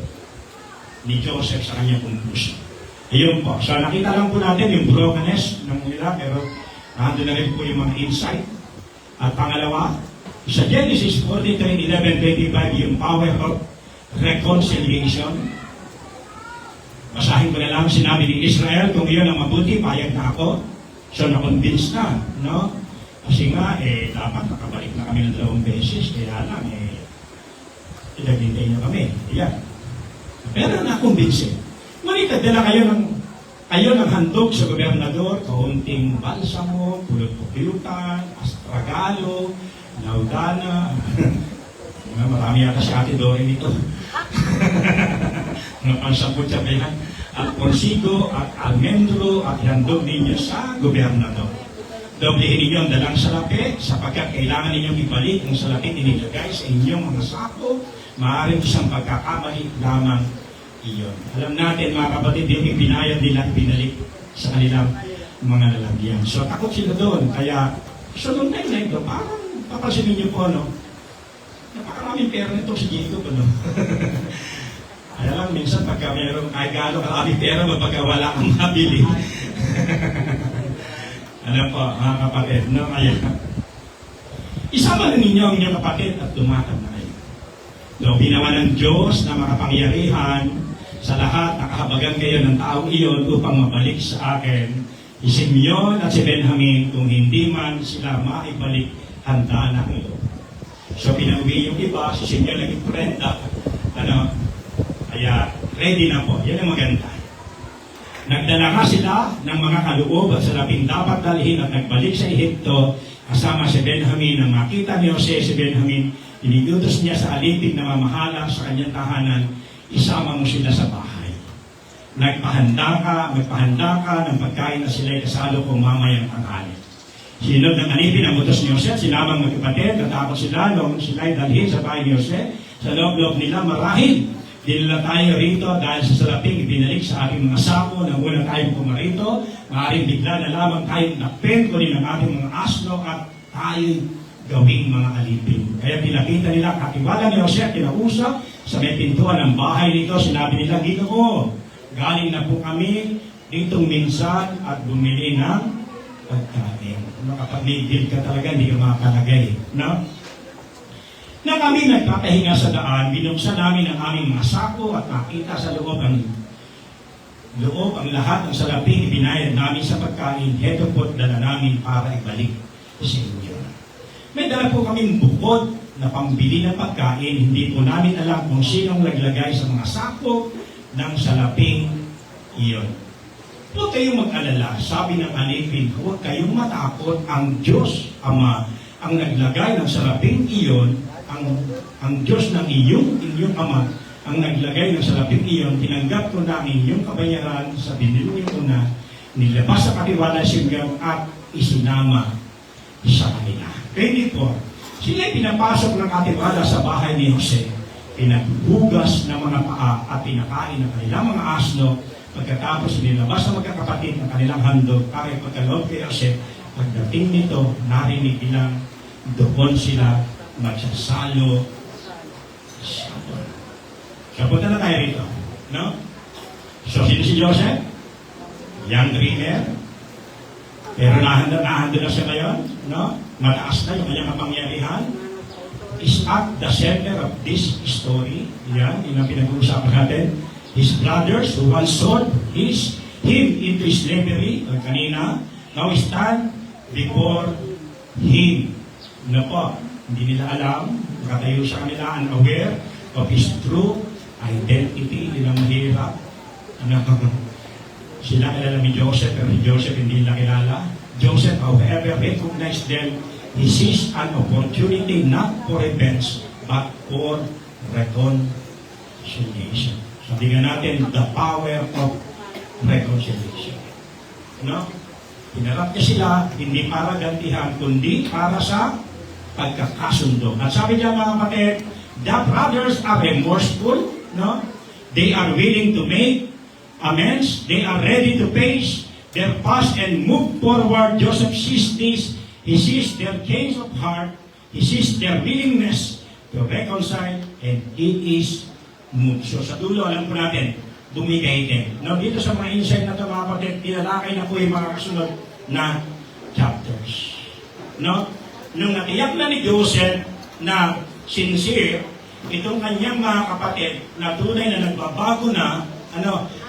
ni Joseph sa kanyang puso. Ayun po. So nakita lang po natin yung brokenness ng nila, pero nandun na rin po yung mga insight. At pangalawa, sa Genesis 43:11-25, yung power of reconciliation. Basahin ko na lang, sinabi ni Israel, kung iyon ang mabuti, payag na ako. So na-convince na, no? Kasi nga, dapat nakabalik na kami ng 2 beses, kaya lang, inaghintay na kami. Ayan. Pero na-convince. Ngunit, dala kayo ng handog sa gobernador, kaunting balsamo, pulot-pupiyutan, astragalo, laudana. Marami yata si Ate Dory nito. Napansapot siya ba yan? At konsigo, at almendro, at handog ninyo sa gobernador. Doblehin ninyo ang dalang salapi, sapagkat kailangan ninyong ibalik ang salapi inilagay sa inyong mga sako, maaaring isang pagkakamali lamang iyon. Alam natin, mga kapatid, yung ipinayad nila, pinalik sa kanilang mga lalagyan. So, takot sila doon. Kaya, so, nung time na ito, parang papansinin niyo po, no? Napakaraming pera nito si Jacob, no? Kaya lang, minsan, pagka mayroong kahit gaano karaming pera, mapagka wala kang mabili. Ano po, mga kapatid, no? Kaya, isama rin ninyo ang inyong kapatid at tumatag na kayo. So, binawa ng Diyos na makapangyarihan sa lahat, nakahabagan kayo ng taong iyon upang mabalik sa akin. Si Simeon at si Benjamin, kung hindi man sila maibalik, handa na kayo. So, pinauwi yung iba, si Simeon naging prenda. Ano? Kaya, ready na po. Yan ang maganda. Nagdala nga sila ng mga kaloob at salaping dapat dalhin at nagbalik sa Ehipto kasama si Benjamin. Nang makita ni Jose si Benjamin, iniutos niya sa alipin na mamahala sa kanyang tahanan, isama mo sila sa bahay. Magpahanda ka ng pagkain na sila'y kasalo kung mamayang tanghali. Sinod ng alipin ang utos ni Jose, sinamang magkapatid, natapos sila nung sila'y dalhin sa bahay ni Jose, sa loob-loob nila marahil. Dinala tayo rito dahil sa salaping ibinalik sa ating mga sako na muna tayong pumarito. Maaaring bigla na lamang tayong napin ko rin ang ating mga asno at tayong gawing mga alipin. Kaya pinakita nila katiwala ni Jose, kinausap sa may pintuan ng bahay nito, sinabi nila, Ginoo, galing na po kami ditong minsan at bumili ng pagkain. Kapag may bill ka talaga, hindi ka makakalagay. No? Na kami nagpapahinga sa daan, binuksan namin ang aming mga sako at nakita sa loob ang lahat ng salaping ibinayad namin sa pagkain. Heto po't dala namin para ibalik sa inyo. May dala po kaming bukod na pambili ng pagkain. Hindi po namin alam kung sinong naglagay sa mga sako ng salaping iyon. Huwag kayong mag-alala, sabi ng alipin, huwag kayong matakot, ang Diyos Ama ang naglagay ng salaping iyon, ang Diyos ng inyong Ama, ang naglagay ng salaping iyon, tinanggap ko namin yung kabayaran sa binili ko na nilabas sa katiwala siyang at isinama sa kanila. Kaya po, sila pinapasok ng katiwala sa bahay ni Jose, pinaghugas ng mga paa at pinakain ng kanilang mga asno. Pagkatapos nilabas sa magkakapatid ng kanilang handog para ipagkaloob kay Jose, pagdating nito, narinig nilang doon sila magsasalo sa doon. So, punta na tayo rito. No? So, sino si Joseph? Young dreamer. Pero nahanda na siya ngayon. No? Mataas na yung kanyang kapangyarihan. Is at the center of this story. Yan, yun ang pinag-uusapan natin. His brothers who once sold him into slavery, o kanina, now stand before him. Na po, hindi nila alam, nakatayo sa kanila, unaware of his true identity, nilang mahirap. Sila kilala ni Joseph, pero Joseph hindi nila kilala. Joseph, however, recognized them. He sees an opportunity not for revenge, but for reconciliation. Sabihin natin, the power of reconciliation. No? Hinarap niya sila, hindi para gantihan, kundi para sa pagkakasundo. At sabi niya mga kapatid, the brothers are remorseful, no? They are willing to make amends. They are ready to face their past and move forward. Joseph sees this. He sees their change of heart. He sees their willingness to reconcile, and he is moved. So sa dulo, alam po natin, bumigay din. Now, dito sa mga insight na ito, mga kapatid, tinalakay na po yung mga kasunod na chapters. No? Nung natiyak na ni Joseph na sincere, itong kanyang mga kapatid na tunay na nagbabago na,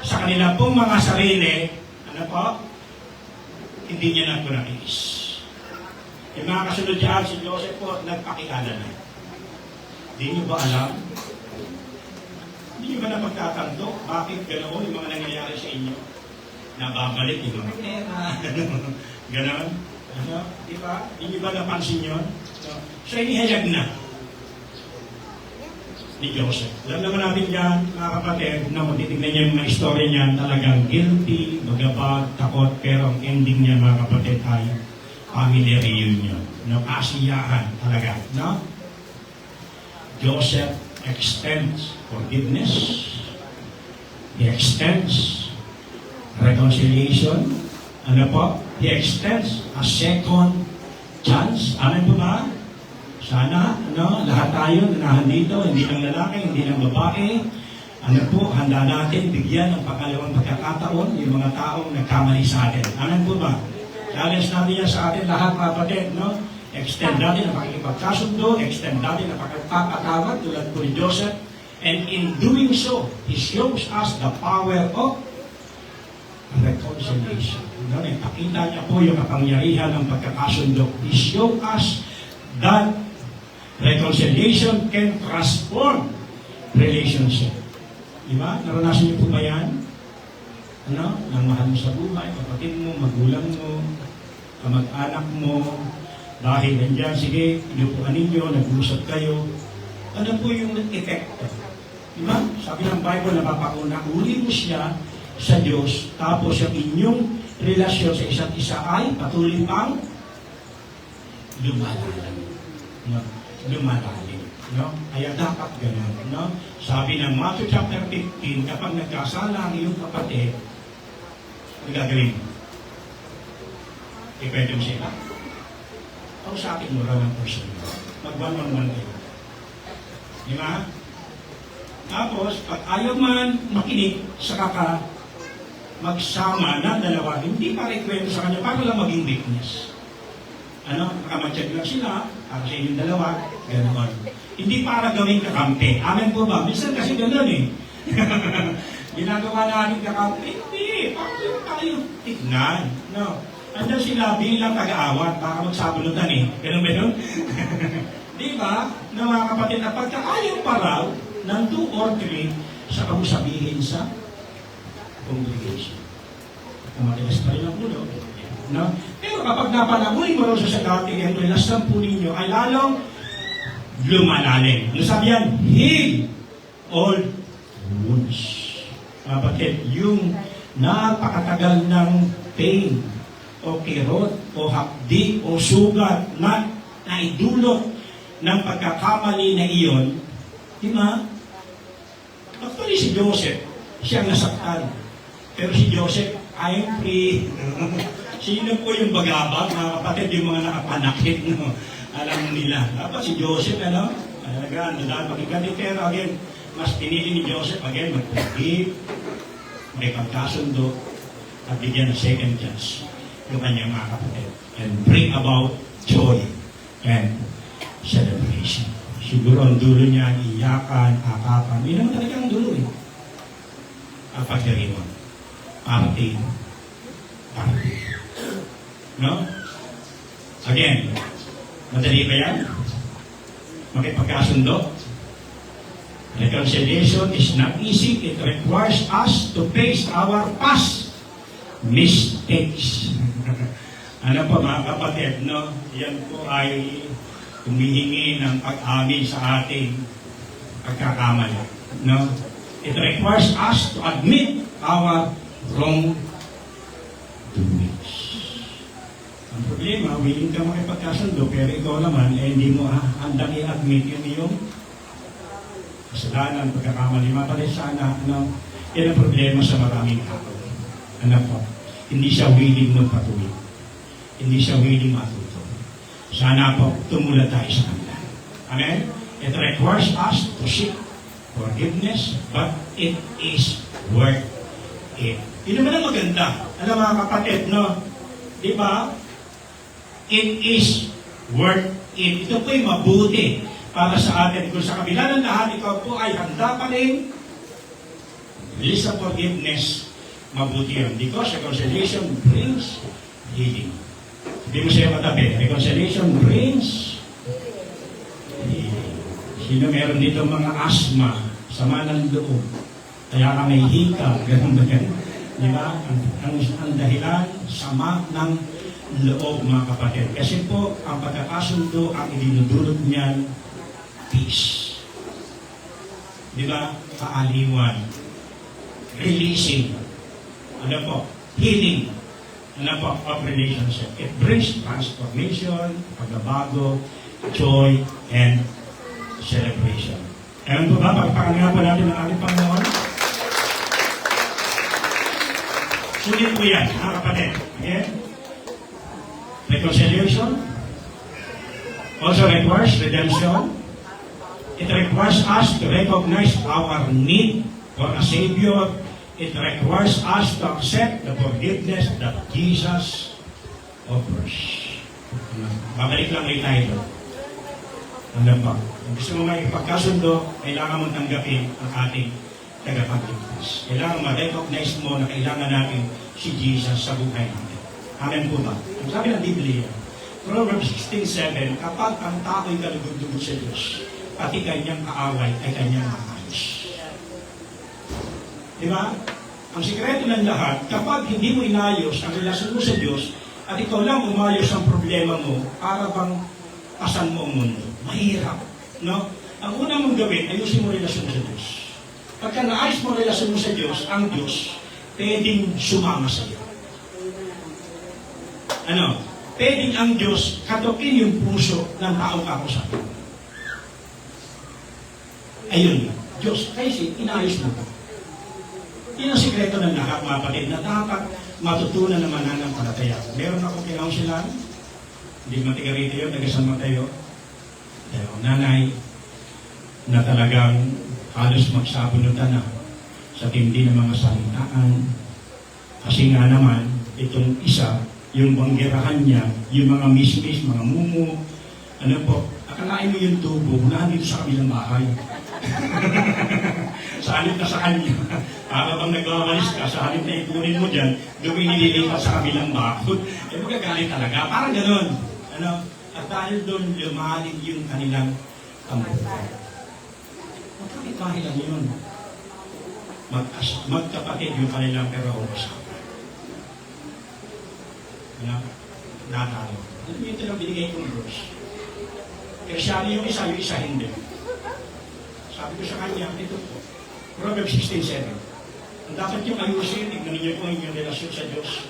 sa kanila pong mga sarili, hindi niya na ito nakikis. Yung mga kasunod dyan, si Joseph po, nagpakilala na. Hindi niyo ba alam? Hindi nyo ba napagtatanto? Bakit ganoon yung mga nangyayari sa inyo? Nababalik yung mga pera, gano'n. Diba? Hindi nyo ba napansin yun? So, inihayag na ni Joseph. Alam naman natin yan, mga kapatid, na matitignan niya yung mga istorya niya, talagang guilty, magabag, takot, pero ang ending niya, mga kapatid, ay family reunion. Kasiyahan talaga. No? Joseph extends forgiveness. He extends reconciliation. He extends a second chance. Amen po ba? Sana, lahat tayo na nandito, hindi lang lalaki, hindi lang babae, handa natin bigyan ng pangalawang pagkakataon yung mga taong nagkamali sa atin. Amen po ba? Challenge natin yan sa atin lahat, kapatid, Extend natin ang pakikipagkasundo, extend natin ang pakikipagpatawad tulad po ni Joseph. And in doing so, he shows us the power of reconciliation. Pakita niya po yung kapangyarihan ng pagkakasundo. He shows us that reconciliation can transform relationship. Diba? Naranasan niyo po ba yan? Nang mahal mo sa buhay, kapatid mo, magulang mo, kamag-anak mo, dahil nandiyan, sige, inupuan ninyo, nag-uusap kayo. Ano po yung effect? Diba? Sabi ng Bible, napapakuna, uli mo siya sa Diyos, tapos yung inyong relasyon sa isa't isa ay patuloy pang lumalalim. Lumalalim. Kaya dapat ganun. Sabi ng Matthew chapter 15, kapag nagkasala ang iyong kapatid, ang gagawin mo? Ipwede mo sila. kausapin mo raw ng personal. Mag-one-on-one kayo. Di ba? Tapos, pag ayaw man makinig, saka ka magsama na dalawa, hindi para ikwento sa kanya, para lang maging witness. Nakamatsyag lang sila, para sa inyong dalawa, gano'n. Hindi para gawing kakampi. Amen po ba? Minsan kasi gano'n eh. Ginagawa namin kakampi. Hindi, para lang tayo tignan. No. Andiyan sila bilang taga-awat, baka magsabunutan eh. Ganun ba yun? Di ba? Na mga kapatid, na pagkaayaw pa raw ng 2 or 3 sa kamusabihin sa congregation. Matigas pa rin ang ulo. No? Pero kapag napanamuhin mo raw sa dati, ang relasyon po ninyo ay lalong lumalalim. Ano sabi yan? Heal all wounds. Kapatid, yung napakatagal ng pain o kirot o hapdi o sugat na naidulot ng pagkakamali na iyon, di ba? Actually, si Joseph, siyang nasaktan. Pero si Joseph, I'm free. Sino po yung bagabag, mga kapatid, yung mga nakapanakit, no? Alam nila. Dapat si Joseph, talaga, dahil magigandi. Pero again, mas pinili ni Joseph, again, mag-forgive, may pagkasundo, at bigyan ng second chance yung kanyang mga kapatid. And bring about joy and celebration. Siguro ang dulo niya, iyakan, akapan. Hindi naman talaga ang dulo eh. Ang pagdiriwan. Party. No? Again, madali ba yan? Makipagkasundo? Reconciliation is not easy. It requires us to face our past mistakes. Ano po mga kapatid, no? Yan po ay humihingi ng pag-amin sa ating pagkakamali. No? It requires us to admit our wrongdoings. Ang problema, willing ka makipagkasundo, pero ikaw naman, hindi mo handang i-admit yun yung kasalanan, pagkakamali. Mapalay sana, yan ang problema sa maraming tao. Ano po? Hindi siya willing magpatuloy. Hindi siya willing matuto. Sana po, tumula tayo sa kanila. Amen? It requires us to seek forgiveness, but it is worth it. Yun naman ang maganda. Alam mga kapatid, no? Di ba? It is worth it. Ito po'y mabuti para sa atin. Kung sa kabila ng lahat, ikaw po ay handa pa rin release of forgiveness, mabuti yun. Because reconciliation brings healing. Sabi mo sa'yo katabi, reconciliation brings healing. Sino meron dito mga asthma, sama ng loob, kaya ka may hika, ganun ba yan? Di ba? Ang dahilan, sama ng loob, mga kapatid. Kasi po, ang pagkakasundo, ang idinudulot niyan, peace. Di ba? Kaaliwan. Releasing. Ano po? Healing. Ano po? Of relationship. It brings transformation, pagbabago, joy, and celebration. Ewan po ba? Pagpakangapan natin ang ating Panginoon. Sulit po yan, mga kapatid. Okay? Reconciliation also requires redemption. It requires us to recognize our need for a Savior. It requires us to accept the forgiveness that Jesus offers. Babalik lang rin tayo doon. Ano ba? Kung gusto mo may pagkasundo, kailangan mong tanggapin ang ating tagapagligtas. Kailangan ma-recognize mo na kailangan natin si Jesus sa buhay natin. Amen po ba? Ang sabi ng Biblia, Proverbs 16:7, kapag ang tao'y kalugod-lugod sa Diyos, pati kanyang kaaway ay kanyang maayos. Di ba? Ang sikreto ng lahat, kapag hindi mo inayos ang relasyon mo sa Diyos, at ikaw lang umayos ang problema mo, para bang pasan mo ang mundo. Mahirap. No? Ang una mong gawin, ayusin mo relasyon sa Diyos. Pagka naayos mo relasyon mo sa Diyos, ang Diyos, pwedeng sumama sa iyo. Ano? Pwedeng ang Diyos katukin yung puso ng taong kakusapin. Ayun yun. Diyos, kasi inayos mo ito. Yun ang sikreto ng lahat, mga kapatid, na dapat matutunan ng mananampalataya. Meron akong kinausilan, Hindi matiga rito yun, nagasan mo tayo. Pero nanay, na talagang halos magsabunutan na sa tindi ng mga salitaan. Kasi nga naman, itong isa, yung banggerahan niya, yung mga mismis, mga mumu, ano po, akalain mo yung tubo, unahan dito sa kabilang bahay. Sa halip na sa kanya. Para bang nagwawalis ka, sa halip na ipunin mo dyan, doon inililipat sa kabilang bakod. Eh, magagalit talaga. Parang gano'n. Ano? At dahil doon, lumalig yung kanilang tambuhan. Magkakitahin lang yun. Magkapatid yung kanilang pero usapan. Ano? Natalo. Ano yung ito lang binigay kong Diyos? Krisyano yung isa hindi. Sabi ko sa kanya, ito po, Proverbs 16:7. Ang dapat yung ayusin, tignan niyo po ang inyong relasyon sa Diyos.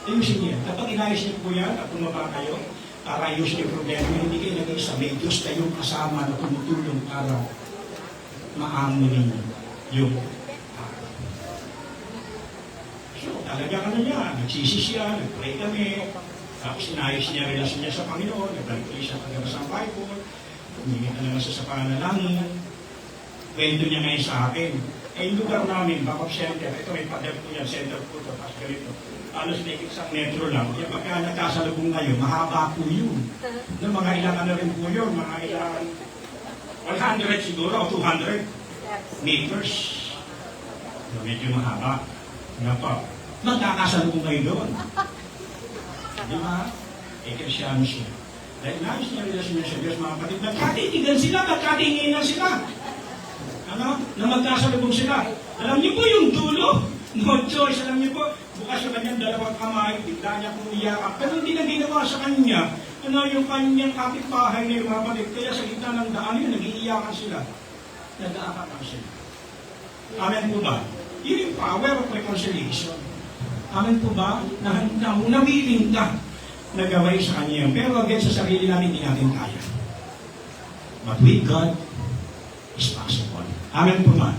Ayusin niya. Kapag inayos niyo po yan at tumaba kayo, para ayusin yung problema, hindi kayo nag-isa. May Diyos kayong kasama na tumutulong para maamo ninyo yung so, talaga ano niya, nagsisi siya, nag-pray kami, tapos inayos niya ang relasyon niya sa Panginoon, nag-pray siya pagbasa ng Bible, humingi ka naman sa panalangin. Kwento niya ngayon sa akin. Eh, yung lugar namin, backup center, ito may padel po yan, center po ito, tapos ganito. Alos na isang metro lang. Kaya pagka nagkasalubong kayo, mahaba po yun. No, mga ilang ano rin po yun, mga ilang 100 siguro, o 200 meters. So, medyo mahaba. Ano po? Magkakasalubong kayo doon. Di ba? Eh, Krisyano siya. Dahil nais niya relasyon niya sa Diyos, mga kapatid, nagkatigigan sila, nagkatinginan sila. Ano? Na magkasalubong sila. Alam niyo po yung dulo? No choice. Alam niyo po, bukas sa kanyang dalawang kamay, bigla niya pong iyakap. Pero hindi na ginawa sa kanya. Ano yung kanyang kapitbahay na yung mga kapatid. Kaya sa gitna ng daan yun, nag-iiyakan sila. Nag-aakapan sila. Amen po ba? Yun yung power of reconciliation. Amen po ba? Na nawiling ka na gawin sa kanya. Pero again, sa sarili namin, hindi natin kaya. But with God, is possible. Amen po ba?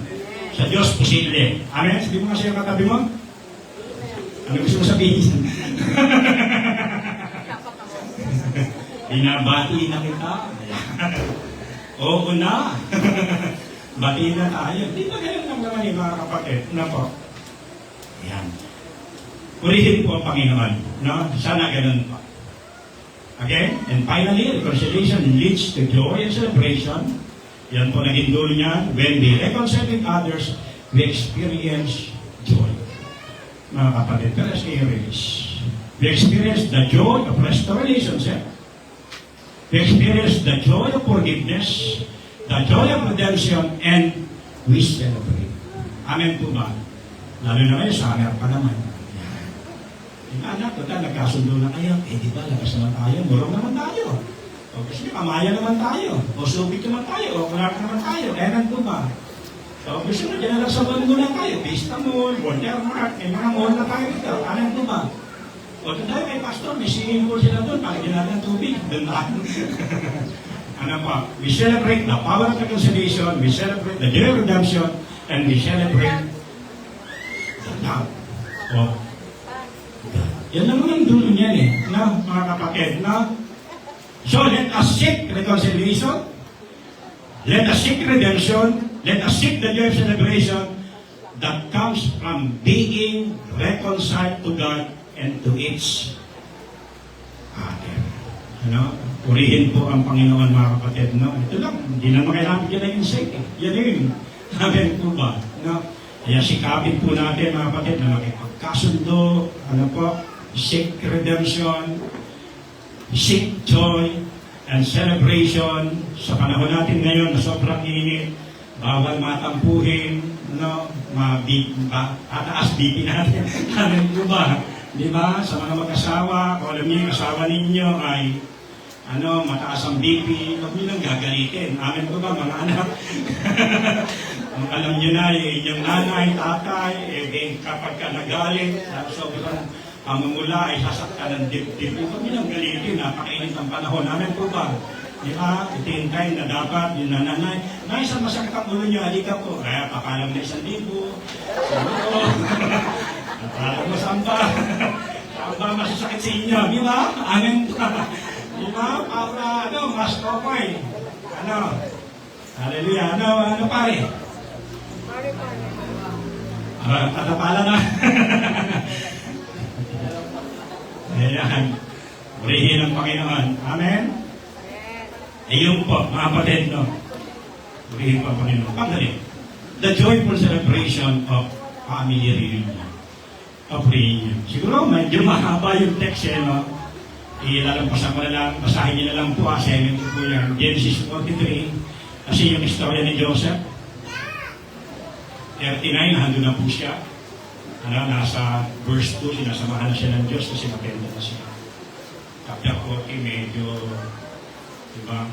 Sa Diyos, posible. Amen? Sabi mo nga sa'yo katabi mo? Ano gusto mo sabihin? Binabati na kita. Oo na. Bati na tayo. Di ba ganun lang naman yung mga kapatid? Na po. Ayan. Purihin po ang Panginoon. No? Sana ganun po. Okay? And finally, reconciliation leads to joy and celebration. Yan po naging dulo niya. When we reconcile with others, we experience joy. Mga kapatid, let's hear this. We experience the joy of restoration. We experience the joy of forgiveness, the joy of redemption, and we celebrate. Amen po ba? Lalo na ngayon, summer pa naman. Yung anak, total, nagkasundo na kayo. Eh, di ba, lakas naman tayo, murong naman tayo. O kasi kamaya naman tayo, o subik naman tayo, o kunak naman tayo, enan po ba? So gusto na dyan lang sa mall muna tayo, Vista Mall, Walmart, may mga mall na tayo dito, enan po ba? O doon tayo kay Pastor, may swimming pool sila doon, palagyan natin ng tubig, doon tayo. Ano pa? We celebrate the power of reconciliation, we celebrate the day of redemption, and we celebrate the love of God. Yan naman ang dulo niyan eh, na mga kapatid, na so let us seek reconciliation, let us seek redemption, let us seek the joy of celebration that comes from being reconciled to God and to each other. Ano? Purihin po ang Panginoon mga kapatid. No? Ito lang, hindi naman kailangan bigyan ng insight. Yan yun. Amen po ba? No? Kaya sikapin po natin mga kapatid na makipagkasundo, ano po, seek redemption, seek joy and celebration sa panahon natin ngayon na sobrang init, bawal matampuhin, no, tataas BP natin. Amen po ba? Di ba? Sa mga mag-asawa, kung alam niyo yung asawa ninyo ay mataas ang BP, huwag niyo lang gagalitin. Amen po ba, mga anak? Kung alam niyo na, yung nanay, tatay, kapag ka nagalit, sobrang pamumula ay sasaktan ng dibdib. Huwag nilang galitin, napakainit ang panahon. Amen po ba? Di ba? Ito yung time na dapat, yung nananay, isang masakit ang ulo niyo, halika po. Kaya pakalam na 1,000. Sabi ko, pakalam mo saan ba? Saan ba masasakit sa inyo? Di ba? Amen po. Di ba? Para mas okay. Hallelujah. Ano pare? Tatapala na. Ayan. Purihin ang Panginoon. Amen? Ayun po, mga kapatid, no? Purihin po ang Panginoon. Pagdali. The joyful celebration of family reunion. Of reunion. Siguro, medyo mahaba yung text eh, no? Ilalampasan ko na lang, basahin niyo na lang po, assignment po yan. Genesis 43, kasi yung istorya ni Joseph. 39, nandun na po siya. Nasa verse 2, sinasamahan na siya ng Diyos kasi maganda na siya. Chapter 40, medyo, diba,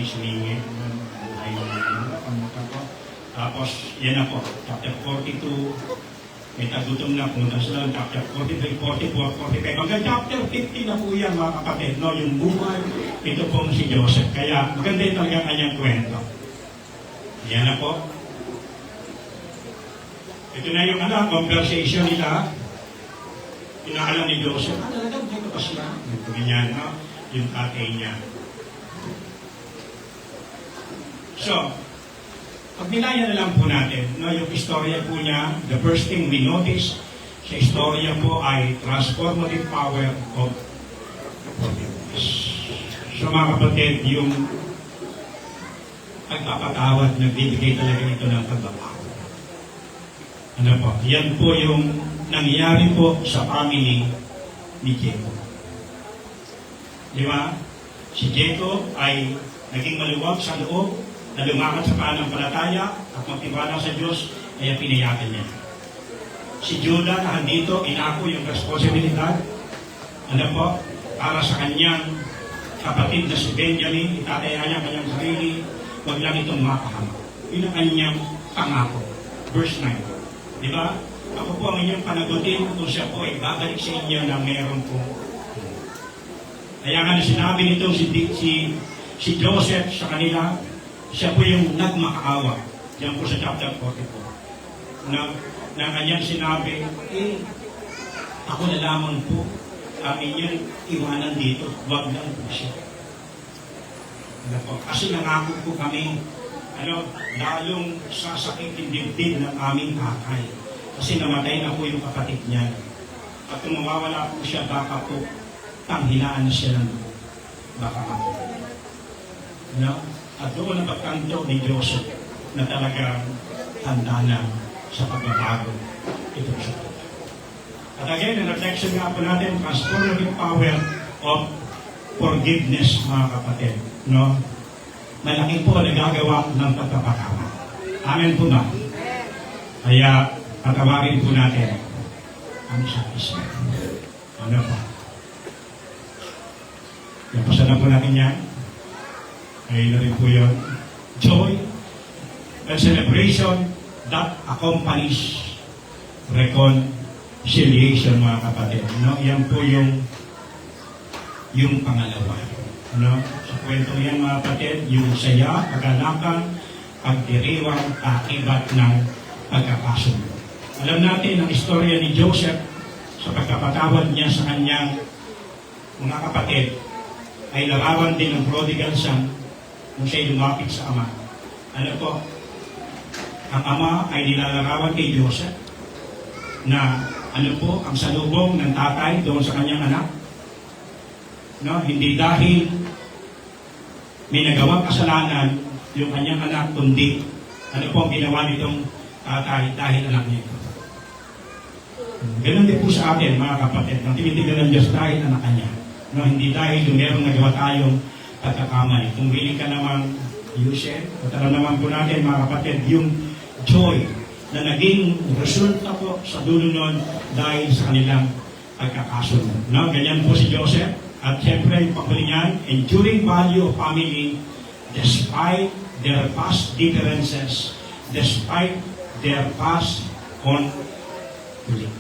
sumingin, buhay na tapos, yan na po, chapter 42, may tagutom na, pumunta sila ng chapter 43, 44, 45. Hanggang chapter 50 na po yan, mga kapatid, no? Yung buhay, ito pong si Joseph. Kaya, maganda yung talagang kanyang kwento. Yan na po. Ito na yung conversation nila. Inaalam ni Joseph, talagang dito pa siya. Ganyan, no? Yung tatay niya. So, pag nilaya na lang po natin, no, yung istorya po niya, the first thing we notice sa istorya po ay transformative power of forgiveness. So mga kapatid, yung pagpapatawad, nagbibigay talaga ito ng pagbabago. Ano po? Yan po yung nangyari po sa family ni Jacob. Di ba? Si Jacob ay naging maluwag sa loob, na lumakad sa pananampalataya at magtiwala sa Diyos, kaya pinayagan niya. Si Judah na handito, inako yung responsibilidad, para sa kanyang kapatid na si Benjamin, itataya niya kanyang sarili, wag lang itong mapahamak. Yun ang kanyang pangako. Verse 9. Di ba? Ako po ang inyong panagutin kung siya po ay babalik sa inyo na meron po. Kaya nga na sinabi nito si Joseph sa kanila, siya po yung nagmakaawa. Diyan po sa chapter 44. Na kanyang sinabi, ako na lamang po, kami niyo iwanan dito, wag lang po siya. Kasi nangako po kami, lalong sasakit yung dibdib ng aming tatay. Kasi namatay na po yung kapatid niya. At kung mawawala po siya, baka po tanghinaan na siya ng buo. Baka ako. At doon ang pagkanto ni Joseph na talagang handa na sa pagbabago ito siya. At again, ang reflection nga po natin, transformative power of forgiveness, mga kapatid. No? Malaki po nagagawa ng pagpapatawad. Amen po ba? Kaya, patawarin po natin ang isa't isa. Ano po? Napasan na po natin yan. Ayun na rin po yun. Joy and celebration that accompanies reconciliation, mga kapatid. No? Yan po yung pangalawa. No? Sa kwentong yan, mga kapatid, yung saya, kaganakan, pagdiriwang, akibat ng pagkakasundo. Alam natin ang istorya ni Joseph sa pagkapatawad niya sa kanyang mga kapatid ay larawan din ng prodigal son nung siya'y lumapit sa ama. Ang ama ay nilalarawan kay Joseph na ang salubong ng tatay doon sa kanyang anak. No? Hindi dahil may nagawang kasalanan yung kanyang anak, kundi ang ginawa nitong tatay dahil anak niya ito. Ganun din po sa atin, mga kapatid, nang tinitigan ng Diyos dahil anak niya. No? Hindi dahil yung merong nagawa tayong pagkakamali. Kung willing ka namang Yusef, patala naman po natin, mga kapatid, yung joy na naging resulta po sa dulo nun dahil sa kanilang pagkakasunod. No? Ganyan po si Joseph. At siyempre, yung panghuli niyan, enduring value of family despite their past differences, despite their past conflict.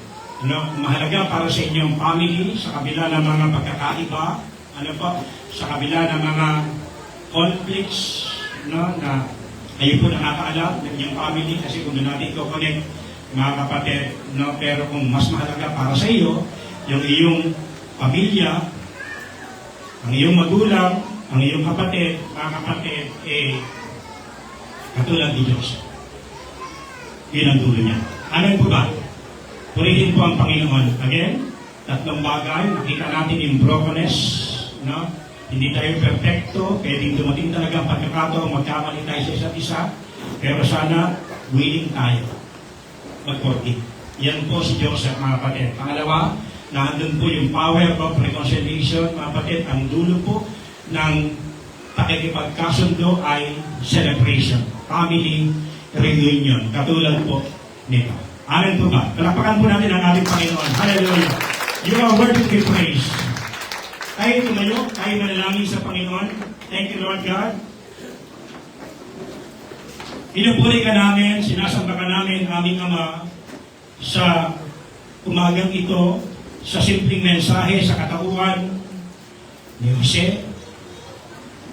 Mahalaga para sa inyong family, sa kabila ng mga pagkakaiba, sa kabila ng mga conflicts, na kayo po nakakaalam ng inyong family, kasi kung doon natin i-connect, mga kapatid, pero kung mas mahalaga para sa iyo, yung iyong pamilya, Ang iyong magulang, ang iyong kapatid, mga kapatid, katulad ni Diyos. Yun ang dulo niya. Amen po ba? Purihin po ang Panginoon. Again, tatlong bagay. Nakita natin yung brokenness. No? Hindi tayo perfecto. Pwedeng dumating talaga ang pagkakataon. Magkamali tayo sa isa't isa. Pero sana, willing tayo mag-forgive. Yan po si Joseph, mga kapatid. Pangalawa, nandun po yung power of reconciliation, mga kapatid. Ang dulo po ng pakikipagkasundo ay celebration. Family reunion. Katulad po nito. Amen po ba? Palakpakan po natin ang ating Panginoon. Hallelujah. You are worthy to be praised. Tayo tumayo, tayo manalangin sa Panginoon. Thank you, Lord God. Pinupuri ka namin, sinasamba ka namin, aming Ama, sa umagang ito, sa simpleng mensahe, sa katauhan ni Jose,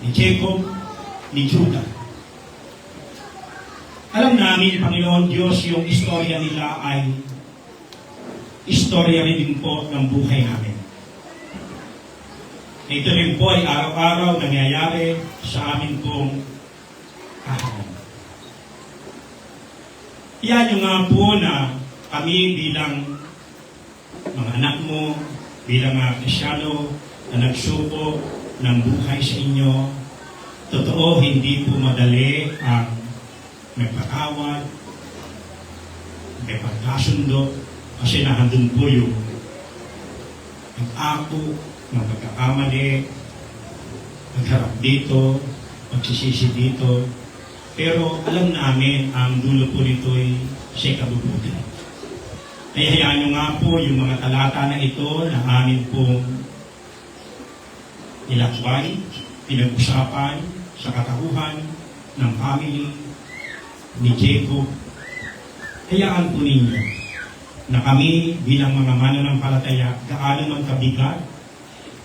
ni Jacob, ni Judah. Alam namin, Panginoon Diyos, yung istorya nila ay istorya rin din po ng buhay namin. Ito rin po ay araw-araw nangyayari sa amin pong tahanan. Iyan yung nga po na kami bilang mga anak mo, bilang mga Kristyano na nagsuko ng buhay sa inyo, totoo hindi po madali ang magpatawad, may pagkasundo, kasi nahandun po yung ako ng pagkakamali, magharap dito, magsisisi dito. Pero alam namin, ang dulo po nito ay siya'y kabubuti. Kaya hayaan nyo nga po yung mga talata na ito na amin pong nilakway, pinag-usapan sa katauhan ng family ni Jacob. Hayaan po ninyo na kami bilang mga mananampalataya, gaano man kabigat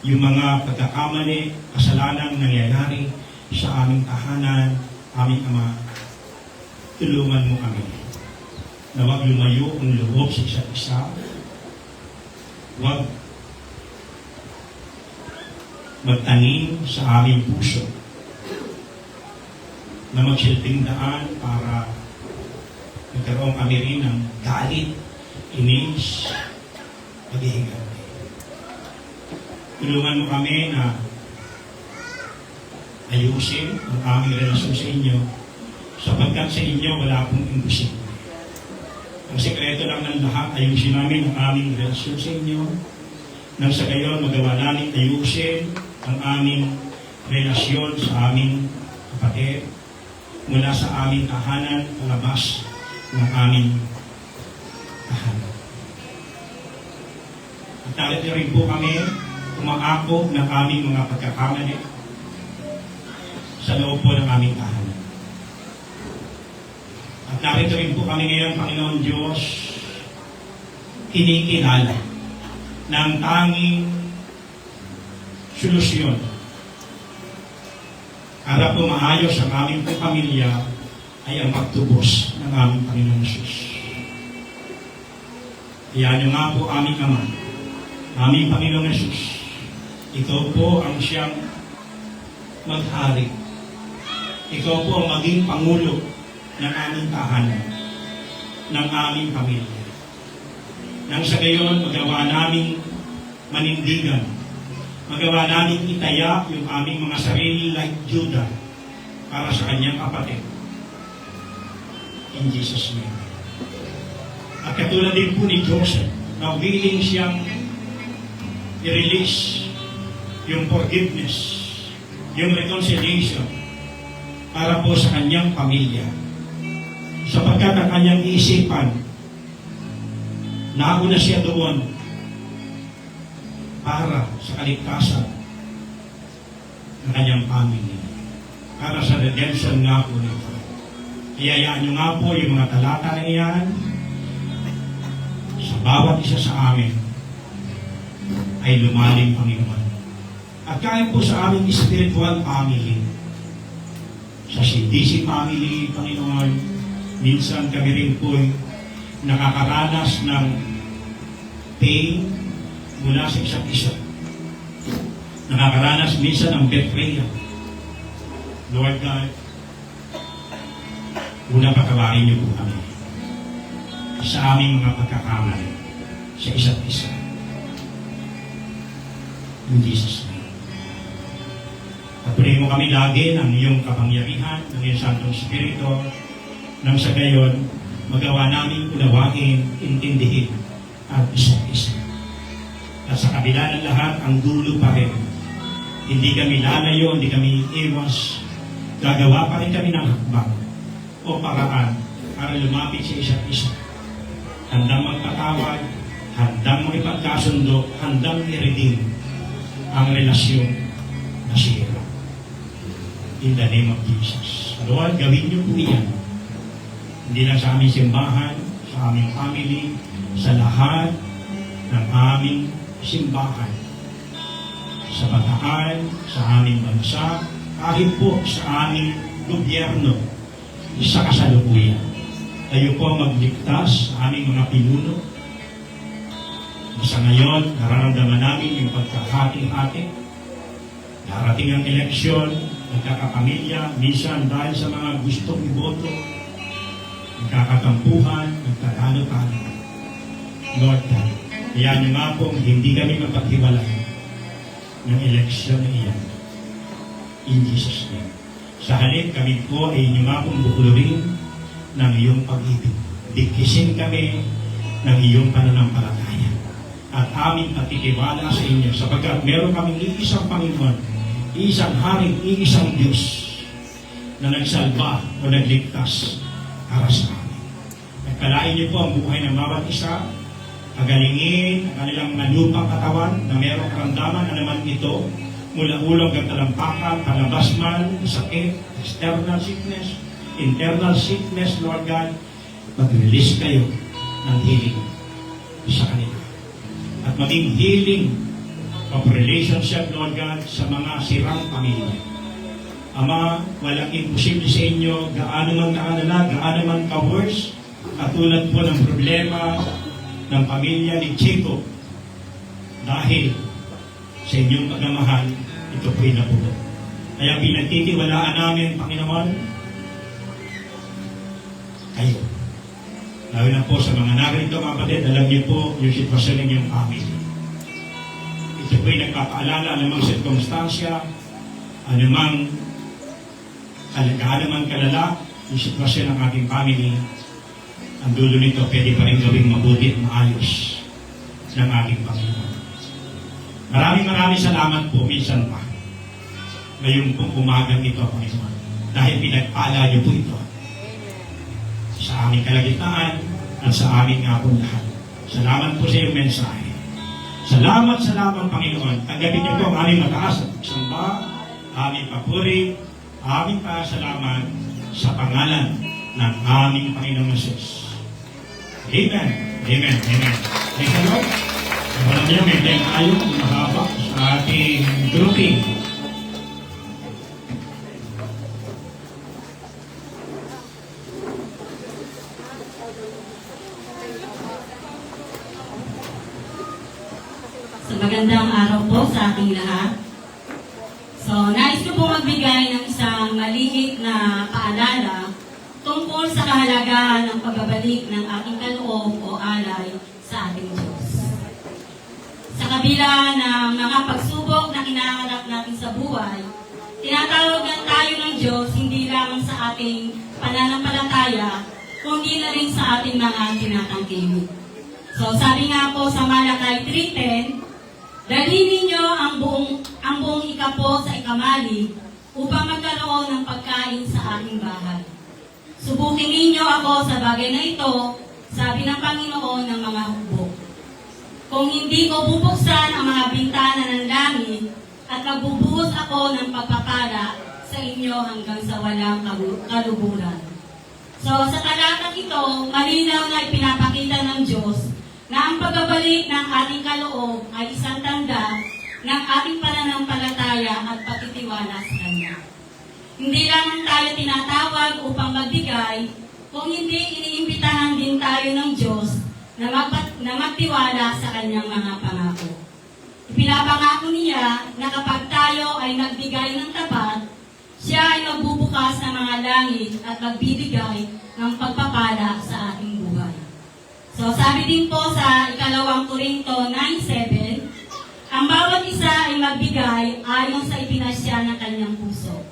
yung mga pagkakamali, kasalanang nangyayari sa aming tahanan, aming Ama, tulungan mo kami na huwag lumayo ang loob sa isa't isa, huwag magtanim sa aming puso na magsilbing daan para magkaroon kami rin ng galit, inis, paghihiganti. Tulungan mo kami na ayusin ang aming relasyon sa inyo sapagkat sa inyo wala pong imposible. Ang sekreto lang ng lahat, ayusin namin ang aming relasyon sa inyo nang sa gayon magawa namin ayusin ang aming relasyon sa aming kapatid mula sa aming tahanan palabas ng aming tahanan. At narito rin po kami umaako ng aming mga pagkakamali sa loob po ng aming tahanan. At narito rin po kami ngayon, Panginoon Diyos, kinikilala ng tanging solusyon para po maayos ang aming pamilya ay ang pagtubos ng aming Panginoon Jesus. Iyan nyo nga po aming Ama, aming Panginoon Jesus. Ito po ang siyang maghari. Ikaw po ang maging pangulo ng aming tahanan, ng aming pamilya. Nang sa gayon, magawa naming manindigan, magawa naming itaya yung aming mga sarili like Judah para sa kanyang kapatid. In Jesus' name. At katulad din po ni Joseph, na willing siyang i-release yung forgiveness, yung reconciliation para po sa kanyang pamilya. Sapagkat ang kanyang isipan, nauna siya doon para sa kaligtasan ng kanyang family, para sa redemption nga po nito. Iyayaan nyo nga po yung mga talata na iyan sa bawat isa sa amin ay lumalim, Panginoon. At kahit po sa aming spiritual family, sa CDC family, Panginoon, minsan kami rin po nakakaranas ng pain mula sa isa't isa. nakakaranas minsan ng betrayal. Lord God, una patawarin niyo po kami sa aming mga pagkakamali sa isa't isa. In Jesus' name. Patuloy mo kami lagi ng iyong kapangyarihan, ng iyong Santong Espiritu, nang sa gayon, magawa namin unawain, intindihin, at isa't isa. At sa kabila ng lahat, ang dulo pa rin. Hindi kami lalayo, hindi kami iwas. Gagawa pa rin kami ng hakbang o paraan para lumapit sa isa't isa. Handang magpatawad, handang makipagkasundo, handang i-redeem ang relasyon na sira. In the name of Jesus. Lord, gawin niyo po yan. Hindi lang sa aming simbahan, sa aming family, sa lahat ng aming simbahan, sa bataan, sa aming bansa, kahit po sa aming gobyerno, sa kasalukuyan. Tayo po magligtas sa aming mga pinuno. Sa ngayon, nararamdaman namin yung pagkahati-hati. Darating ang eleksyon, nagkakapamilya, minsan dahil sa mga gustong iboto, nagkakatampuhan, nagtatalo-talo. Lord God, kaya nyo nga pong hindi kami mapaghiwalay ng eleksyon na iyan. In Jesus' name. Sa halip kami po ay inyo nga pong bukulurin ng iyong pag-ibig. Bigkisin kami ng iyong pananampalataya. At aming patikiwala sa inyo sapagkat meron kaming iisang Panginoon, iisang Hari, iisang Diyos na nagsalba o nagligtas para sa amin. Nagkalain niyo po ang buhay ng bawat isa, pagalingin ang kanilang malupang katawan na merong karamdaman na naman ito mula ulong ng talampakan, palabas man, sakit, external sickness, internal sickness, Lord God, mag-release kayo ng healing sa kanila. At maging healing of relationship, Lord God, sa mga sirang pamilya. Ama, walang imposible sa inyo, gaano man kaalala, gaano man ka-worse, katulad po ng problema ng pamilya ni Chico. Dahil sa inyong pagmamahal, ito po'y napuno. Kaya pinagtitiwalaan namin, Panginoon, kayo. Lalo na po sa mga narito, mga kapatid, alam niyo po yung sitwasyon ng iyong family. Ito po'y nagpapaalala anumang sirkumstansya, anumang kalala, yung sitwasyon ng ating family, ang dulo nito pwede pa rin gawing mabuti at maayos ng ating Panginoon. Maraming salamat po minsan pa ngayong pong umagang ito, Panginoon, dahil pinagpala niyo po ito sa aming kalagitnaan at sa aming nga pong lahat. Salamat po sa iyong mensahe. Salamat, Panginoon. Tanggapin niyo po ang aming mataas at pagsamba, aming papuri, aming pasalamat sa pangalan ng aming Panginoong Jesus. Amen. Amen. Amen. Thank you, Lord. Alam niyo, may time tayo mahaba sa ating grouping. So, magandang araw po sa ating lahat. So, nais ko po magbigay ng isang maliit na paalala tungkol sa kahalagahan ng pagbabalik ng ating kaloob o alay sa ating Diyos. Sa kabila ng mga pagsubok na kinaharap natin sa buhay, tinatawagan tayo ng Diyos hindi lamang sa ating pananampalataya, kundi na rin sa ating mga tinatangkilik. So, sabi nga po sa Malakay 3:10, dalhin ninyo ang buong ikapo sa ikamali upang magkaroon ng pagkain sa aking bahay. Subukin ninyo ako sa bagay na ito, sabi ng Panginoon ng mga hukbo. Kung hindi ko bubuksan ang mga bintana ng langit at magbubuhos ako ng pagpapala sa inyo hanggang sa walang kaluburan. So sa talatang ito, malinaw na ipinapakita ng Diyos na ang pagbabalik ng ating kaloob ay isang tanda ng ating pananampalataya at pagtitiwala sa Kanya. Hindi lamang tayo tinatawag upang magbigay, kung hindi iniimbitahan din tayo ng Diyos na magtiwala sa Kanyang mga pangako. Ipinapangako niya na kapag tayo ay nagbigay ng tapat, siya ay magbubukas ng mga langit at magbibigay ng pagpapala sa ating buhay. So sabi din po sa 2 Korinto 9:7, ang bawat isa ay magbigay ayon sa ipinasya ng kanyang puso,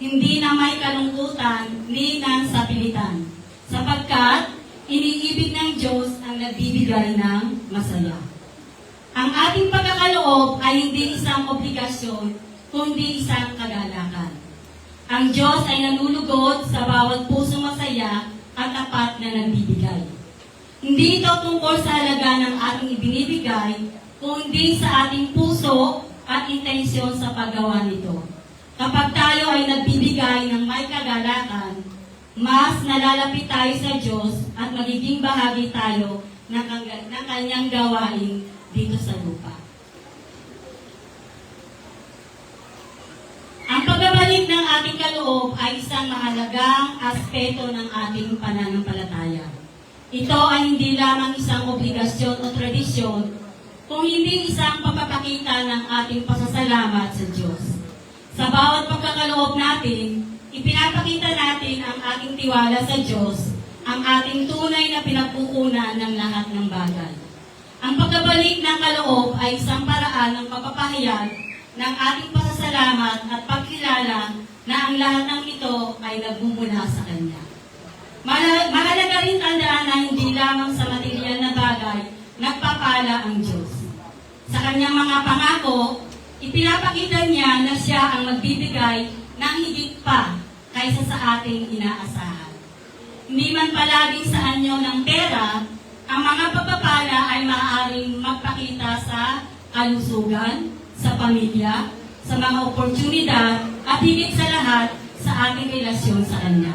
hindi na may kalungkutan ni ng sapilitan, sapagkat iniibig ng Diyos ang nagbibigay ng masaya. Ang ating pagkakaloob ay hindi isang obligasyon, kundi isang kagalakan. Ang Diyos ay nanulugod sa bawat puso masaya at tapat na nagbibigay. Hindi ito tungkol sa halaga ng ating ibinibigay, kundi sa ating puso at intensyon sa paggawa nito. Kapag tayo ay nagbibigay ng may kagalakan, mas nalalapit tayo sa Diyos at magiging bahagi tayo ng kanyang gawain dito sa lupa. Ang pagbabalik ng ating kaloob ay isang mahalagang aspeto ng ating pananampalataya. Ito ay hindi lamang isang obligasyon o tradisyon, kung hindi isang pagpapakita ng ating pasasalamat sa Diyos. Sa bawat pagkakaloob natin, ipinapakita natin ang ating tiwala sa Diyos, ang ating tunay na pinagkukunan ng lahat ng bagay. Ang pagbabalik ng kaloob ay isang paraan ng pagpapahayag ng ating pasasalamat at pagkilala na ang lahat ng ito ay nagmumula sa Kanya. Mahalaga rin tandaan na hindi lamang sa material na bagay nagpapala ang Diyos. Sa Kanyang mga pangako, ipinapakita niya na siya ang magbibigay ng higit pa kaysa sa ating inaasahan. Hindi man palaging sa anyo ng pera, ang mga pagpapala ay maaaring magpakita sa kalusugan, sa pamilya, sa mga oportunidad, at higit sa lahat sa ating relasyon sa Kanya.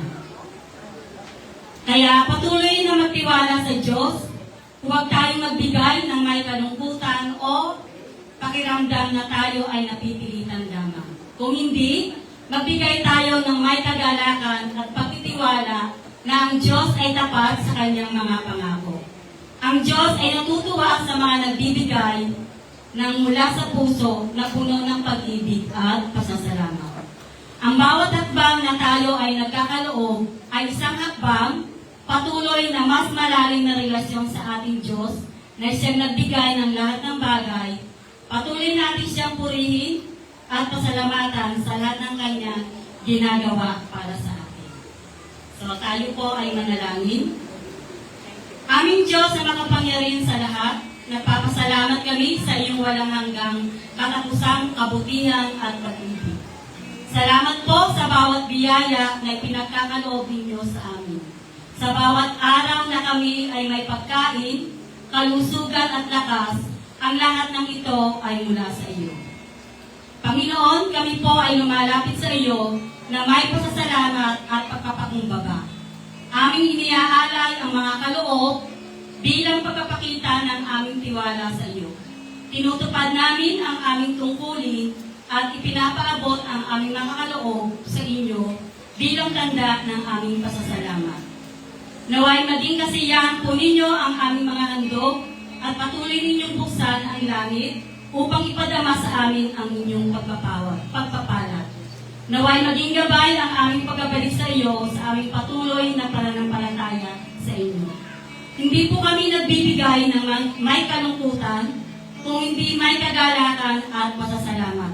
Kaya patuloy na magtiwala sa Diyos, huwag tayong magbigay ng may kalungkutan o pakiramdam na tayo ay napipilitan lamang. Kung hindi, magbigay tayo ng may kagalakan at pagtitiwala na ang Diyos ay tapat sa Kanyang mga pangako. Ang Diyos ay natutuwa sa mga nagbibigay ng mula sa puso na puno ng pag-ibig at pasasalamat. Ang bawat hakbang na tayo ay nagkakaloob ay isang hakbang patuloy na mas malalim na relasyon sa ating Diyos na siyang nagbigay ng lahat ng bagay. Patuloy natin siyang purihin at pasalamatan sa lahat ng kanyang ginagawa para sa atin. So tayo po ay manalangin. Aming Diyos na makapangyarihan sa lahat, nagpapasalamat kami sa iyong walang hanggang katapusang kabutihan at pag-ibig. Salamat po sa bawat biyaya na ipinagkakaloob ninyo sa amin. Sa bawat araw na kami ay may pagkain, kalusugan at lakas, ang lahat ng ito ay mula sa iyo. Panginoon, kami po ay lumalapit sa iyo na may pasasalamat at pagpapakumbaba. Aming iniaalay ang mga kaloob bilang pagpapakita ng aming tiwala sa iyo. Tinutupad namin ang aming tungkulin at ipinapaabot ang aming mga kaloob sa inyo bilang tanda ng aming pasasalamat. Naway maging kasiyahan po ninyo ang aming mga handog at patuloy ninyong buksan ang langit upang ipadama sa amin ang inyong pagpapala. Naway maging gabay ang aming pagbabalik sa iyo sa aming patuloy na pananampalataya sa inyo. Hindi po kami nagbibigay ng may kalungkutan, kung hindi may kagalakan at pasasalamat.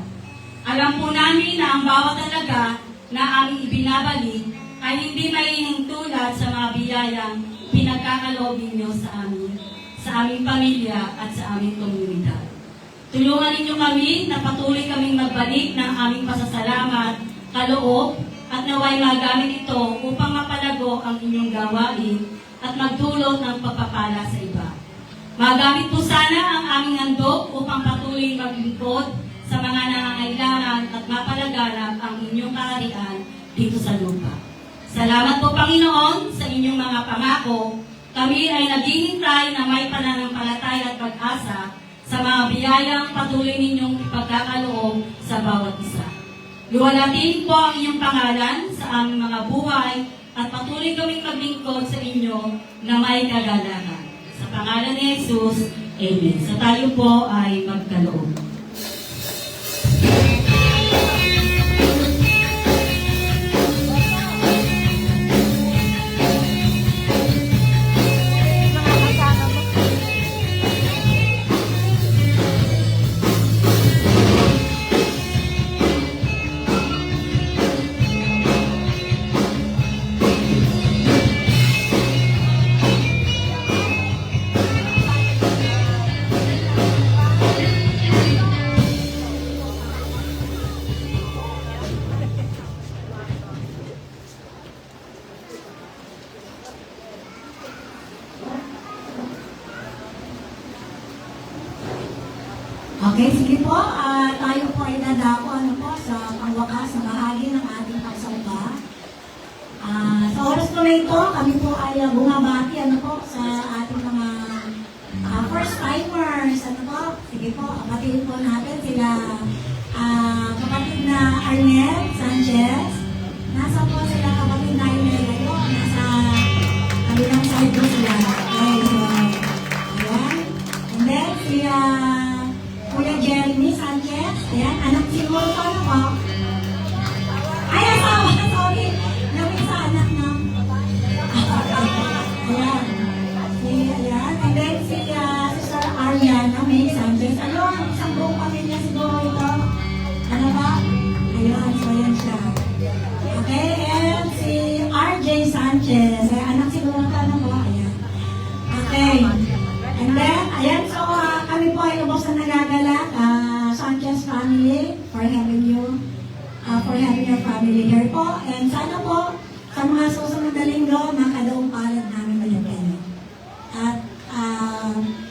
Alam po namin na ang bawat talaga na aming ibinabalik ay hindi may tulad sa mga biyayang pinagkakaloob ninyo sa aming pamilya at sa aming komunidad. Tulungan ninyo kami na patuloy kaming magbalik ng aming pasasalamat, kaloob, at naway magamit ito upang mapalago ang inyong gawain at magdulot ng pagpapala sa iba. Magamit po sana ang aming handog upang patuloy maglingkod sa mga nangangailangan at mapalaganap ang inyong kaharian dito sa lupa. Salamat po Panginoon sa inyong mga pangako. Kami ay naghihintay na may pananampalataya at pag-asa sa mga biyayang patuloy ninyong ipagkakaloob sa bawat isa. Luwalhatiin po ang inyong pangalan sa aming mga buhay at patuloy kaming maglingkod sa inyo na may kagalakan. Sa pangalan ni Jesus, Amen. So tayo po ay magkaloob. Okay, sige po. Tayo po ay dadako sa pangwakas na bahagi ng ating pagsamba. Sa oras po na ito, kami po ay bumabati sa ating mga first timers. Sige po, batiin po natin sila kapatid na Arnel Sanchez. Nasa po sila kapatid na Arnel ngayon. Nasa kabilang side po sila. Okay, so, ayan. And then, si Kuya Jeremy Sanchez. Ayan, anak si Wolf, po? Ay, asawa, sorry. Namin sa anak na. Ayan. Ayan. And then si Sister Ariana May Sanchez. Ano, isang buong pamilya siguro ito. Ano ba? Ayan, so ayan siya. Okay, and si RJ Sanchez. Ay, anak siguro ito, ano po? Ayan. Okay. And then, ayan, so kami po ay lubos na nagagalak, Sanchez family, for having you, for having your family here po. And sana po, sa mga susunod na linggo, makadaong palad namin malagay. At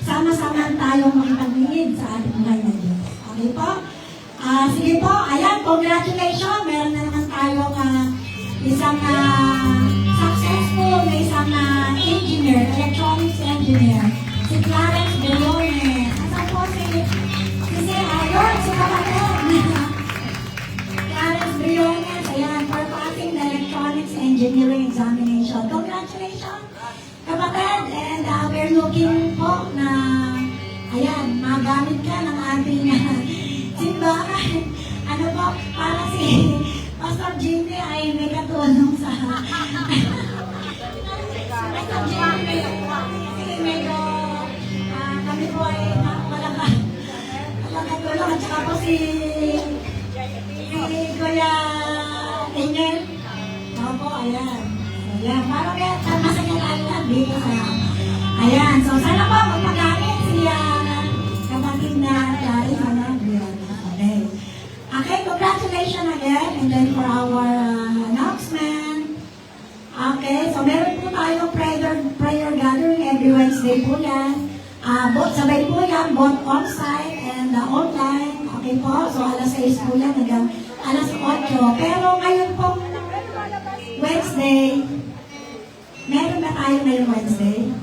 sama-sama tayong makipaglingid sa ating buhay na Diyos. Okay po? Sige po, ayan, congratulations! Meron na naman tayong isang successful na isang engineer, electronics engineer. Si Clarence Bellones. Nasaan po si kapatid. Clarence Bellones, ayan, for passing the electronics engineering examination. Congratulations, kapatid. And we're looking po na, ayan, magamit ka ng ating simbahan. Ano po, para si Pastor Jimmy ay may katulong sa Pastor Jimmy, medyo kami po ay malakatulong at saka po si Kuya Engel. Opo, ayan. Ayan, parang masaya lang dito sa ayan, so sana po magpagamit si kapatid na Dari sana. Okay. Okay, congratulations again and then for our announcement. Okay, so meron po tayong prayer gathering every Wednesday po yan. Both sabay po yan, both on-site and online. Okay po, so alas 6 po yan hanggang alas 8. Pero ngayon po, Wednesday, meron ba tayo ngayong Wednesday?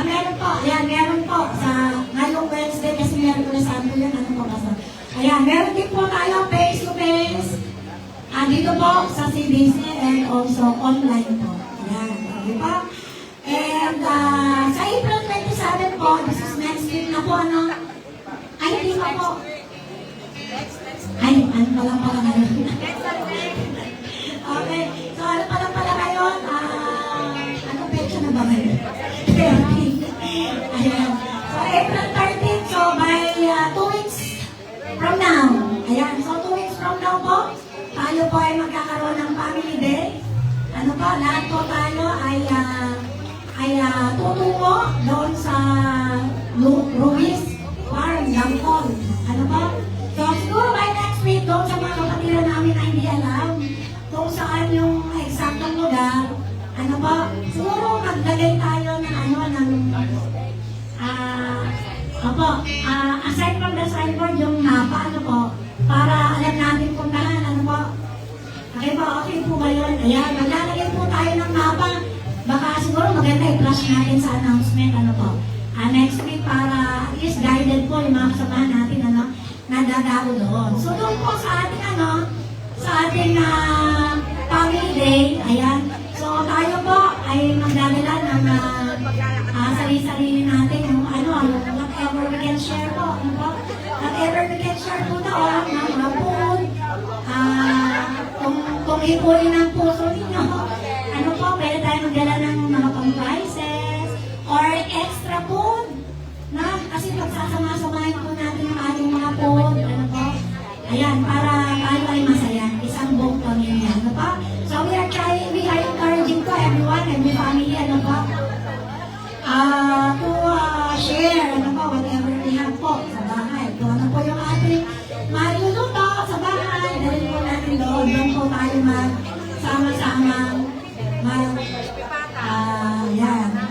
Meron po, ayan, meron po sa ngayong Wednesday kasi meron ko na Santo yan, ano po kasi. Ayan, meron din po tayo face-to-face. Dito po sa CBC and also online po. Ayan, okay po. And sa April 27 po, this is next week na po, ano? Ay, hindi pa po. Ay, ano pala ngayon? Okay, so ano pala ngayon? Ano pecha na ba ngayon? 13. Ayan. So April 13, so by 2 weeks from now. Ayan, so 2 weeks from now po, tayo po ay magkakaroon ng family day. Ano po, lahat po tayo ay tutungo doon sa Ruiz Farm, Lampol. Ano po? So siguro by next week, doon sa mga kapatiran namin na hindi alam kung saan yung eksaktong lugar. Ano po? Siguro maglagay tayo ng aside from the signboard, yung mapa, ano po, para alam natin kung nahan, ano po. Okay po ba yun? Ayan, maglalagay po tayo ng mapa. Baka siguro maganda i-flash natin sa announcement, ano po. Next week para at least guided po yung mga kasamahan natin, na dadao doon. So doon po sa ating, sa ating family day, ayan. So tayo po ay magdadala ng sarili-sarili natin yung ipunin ang puso ninyo. Ano po, pwede tayo magdala ng mga pang-prices or extra food. Na, kasi pagsasama-samahin po natin ang ating mga food. Ano po? Ayan, para tayo ay masaya. Isang buong pamilya. Ano po? So we are encouraging to everyone, every family, ano po? To share, ano po, whatever we have po sa bahay. Kung ano po yung ating maluluto sa bahay, dahil po natin doon po tayo sama-sama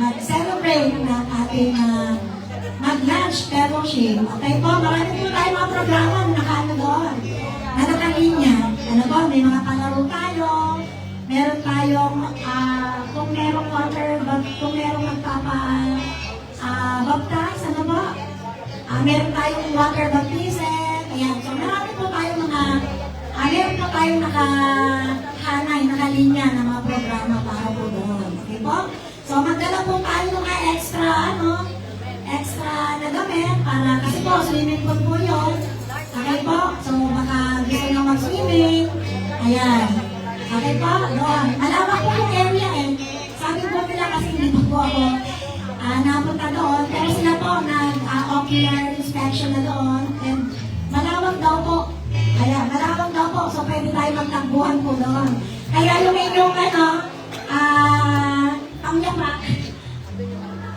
mag-celebrate ng ating mag-lunch fellowship. Okay po, marami po tayo mga programa na nakaano doon, na nakalinya. Ano po, may mga palaro tayo, meron tayong, kung merong kung merong baptize, ano po? Meron tayong water baptism, ayan. So, marami po tayong meron po tayong nakalinya ng mga programa para po doon. Okay po? So, magdala po tayo ng mga extra na gamit para, kasi po, swimming pool po yun. Okay po? So, baka gusto nyo mag-swimming. Ayan. Okay po? Doon. Malawak po yung area eh. Sabi po nila kasi hindi po ako napunta doon. Pero sila po nag-ocular inspection na doon. And malawak daw po. Ayan, malawak daw po. So, pwede tayo magtagbuhan po doon. Kaya yung inyong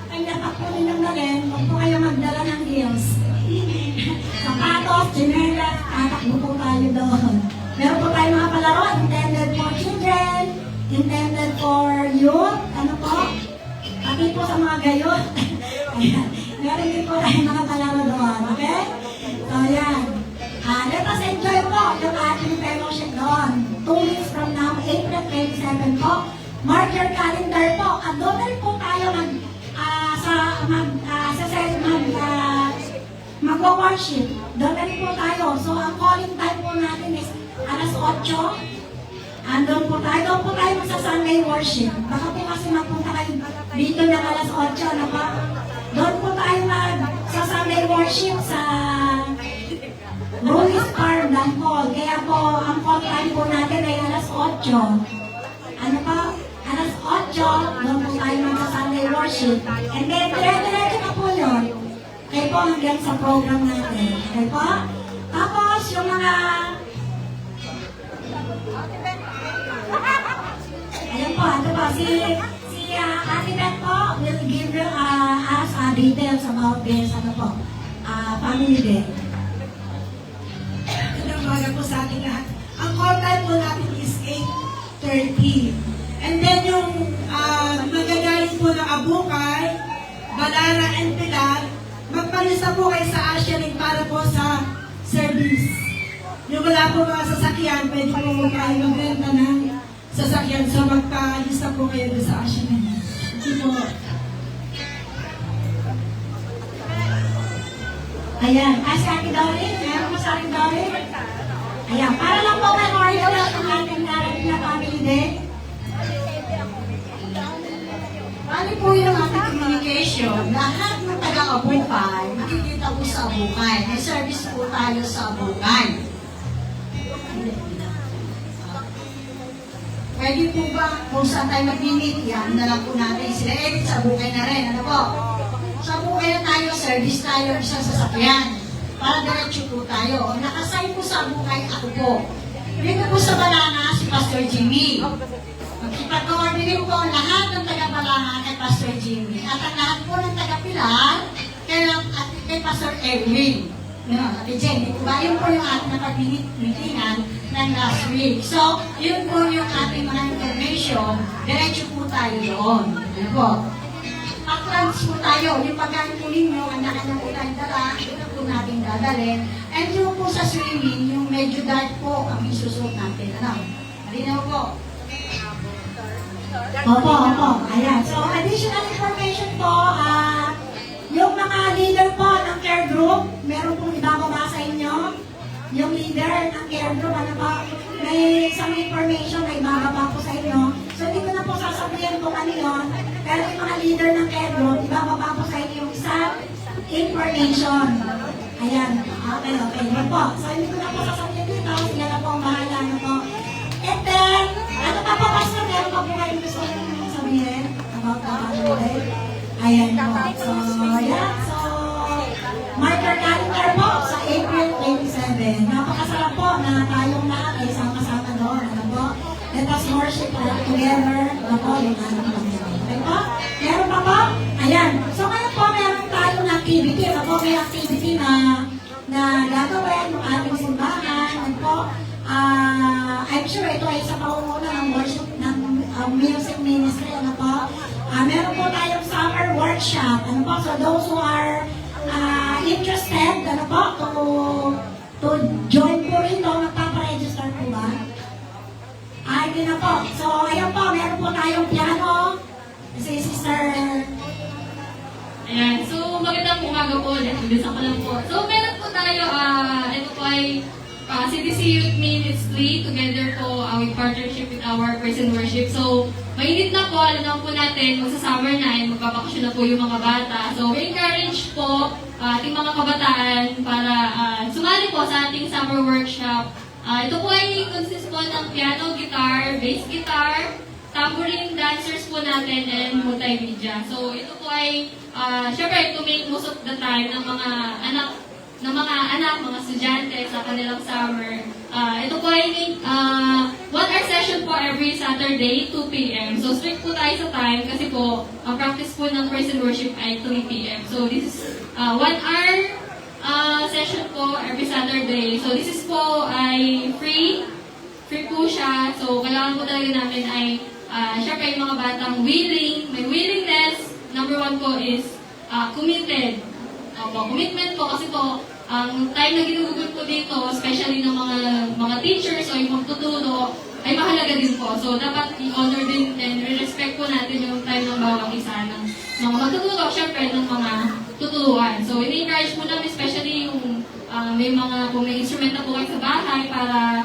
pangyapak po ninyong dalhin, huwag po kayo magdala ng heels. Sapatos, chinelas, tatakbo po tayo doon. Meron po tayo mga palaro, intended for children, intended for youth, ano po? Pati po sa mga gayon. Ayan. Meron din po tayo mga palaro doon, okay? So, ayan. Let us enjoy po yung ating fellowship doon. 2 weeks from now, April 27 po. Mark your calendar po. At doon na rin po tayo mag-worship. Doon na rin po tayo. So, ang calling time po natin is alas 8. Doon po tayo magsa-Sunday worship. Baka po kasi magpunta kayo dito ng alas 8. Ano ba? Doon po tayo magsa-Sunday worship sa Ruiz Pardan Hall. Kaya po, ang call time po natin ay alas 8. Ano pa? Alas 8, doon po tayo magsa-Sunday worship. And then, dire-diretso na po yun. Kaya po hanggang sa program natin. Okay po? Tapos, yung mga... Ayan po, ito po. Si Ate Beth po will give us details about this, ano po, family day. Magandang umaga po sa ating lahat. Ang call time po natin is 8:30. And then yung magagaling po ng Abukay, Banana and Pilar, magpalista po kayo sa Asialing para po sa service. Yung wala po mga sasakyan, pwede po kayo magrenta ng sasakyan. So magpalista po kayo doon sa Asialing. Ito po. Ayan. Si Ate Dory, meron mo sa Ate Dory? Ayan. Para lang po memorial ang ating narating na family day. Bali po yung ating communication, lahat ng taga-Abukay, makikita po sa Abukay. May service po tayo sa Abukay. Pwede po ba kung saan tayo mag-meet, yan na lang po natin sila. Sa Abukay na rin, ano po? Sa Abukay na tayo, service tayo isang sasakyan. Para diretso po tayo. Nakasign po sa Abukay, ako po. Dito po sa Balanga, si Pastor Jimmy. Magkipag-coordinate po ang lahat ng taga-Balanga kay Pastor Jimmy. At ang lahat po ng taga-Pilar kay Pastor Edwin. Ate Jenny, diba? Yun po yung ating napag-meetingan ng last week. So, yun po yung ating mga information. Diretso po tayo doon. Ano po? Pack-lunch po tayo. Yung pagkain po ninyo, kanya-kanya po tayong dala. Ito po natin dadalhin. And yung po sa swimming, yung medyo dark po, ang isusuot natin. Ano? Malinaw po. Opo. Ayan. So, additional information po, yung mga leader po ng care group, meron pong ibababa sa inyo. Yung leader ng care group, ano po, may some information na ibababa po sa inyo. So, hindi ko na po sasabihin kung ano yun. Pero yung mga leader ng care group, ibababa po sa inyo yung isang information. Ayan. Okay. Yun po. So, hindi ko na po sasabihin dito. Sila na po ang bahala. Ano po. And then, then, ano pa po, Pastor? Meron pa po kayong gusto nyo sabihin about the holiday? Ayan po. So, ayan. So, mark your calendar po sa April 27. Napakasarap po na tayong lahat ay sama-sama doon. Ano po? Let us worship together. Ano po? Yung ating Panginoon. Okay po? Meron pa po? Ayan. So, ngayon po, meron tayong activity. Ano po? May activity na gagawin ng ating simbahan. Ano po? I'm sure ito ay sa pauuna ng worship ng music ministry. Ano po? Meron po tayong summer workshop. Ano po? So, those who are interested, ano po, to join po rin doon, magpaparegister po ba? Ay, yun na po. So, ayun po, meron po tayong piano. Si Sister... Ayan. So, magandang umaga po. Bisa ko lang po. So, meron po tayo, ito po ay CDC Youth Ministry. Together po, with partnership with our praise and worship. So, mainit na po. Alam naman po natin, magsa-summer na, magbabakasyon na po yung mga bata. So, we encourage po ating mga kabataan para sumali po sa ating summer workshop. Ito po ay consist po ng piano, guitar, bass guitar, tambourine dancers po natin, and multimedia. So, ito po ay, syempre, to make most of the time ng mga anak, mga estudyante sa kanilang summer. Ito po ay 1-hour session po every Saturday, 2 p.m. So, strict po tayo sa time kasi po, ang practice po ng praise and worship ay 3 p.m. So, this is 1-hour session po every Saturday. So, this is po ay free. Free po siya. So, kailangan po talaga namin ay, syempre, yung mga batang willing, may willingness. Number 1 po is committed. Opo, commitment po kasi po, ang time na ginugugol po dito, especially ng mga teachers o yung magtuturo, ay mahalaga din po. So, dapat i-honor din and respect po natin yung time ng bawang isa ng mga magtuturo, syempre, ng mga tuturuan. So, ini-encourage po namin, especially yung kung may instrument na po kayo sa bahay para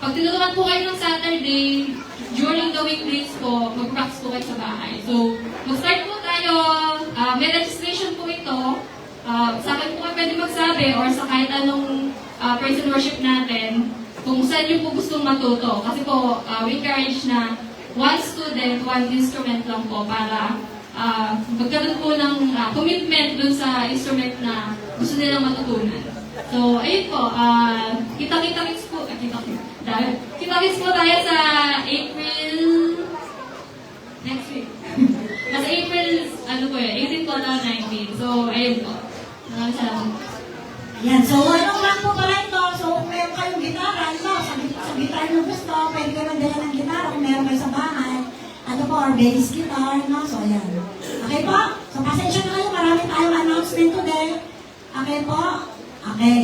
pag tinuruan po kayo ng Saturday, during the weekdays po, mag-practice po kayo sa bahay. So, mag-start po tayo, may registration po ito. Sa akin po kayo pwede magsabi or sa kahit anong praise and worship natin kung saan nyo po gustong matuto. Kasi po, we encourage na one student, one instrument lang po para magkaroon po ng commitment dun sa instrument na gusto nilang matutunan. So, ayun po, kita-kits po tayo sa April next week. Mas April, 18 po na 19. So, ayun po. Maraming salamat. Yan, so ano lang po pala ito? So, kung meron kayong gitara, no? Sa gitar nyo gusto, pwede kayo magdala ng gitara kung meron kayo sa bahay. Ano po, or bass guitar, no? So, yan. Okay po? So, pasensya na kayo, marami tayong announcement today. Okay po? Okay.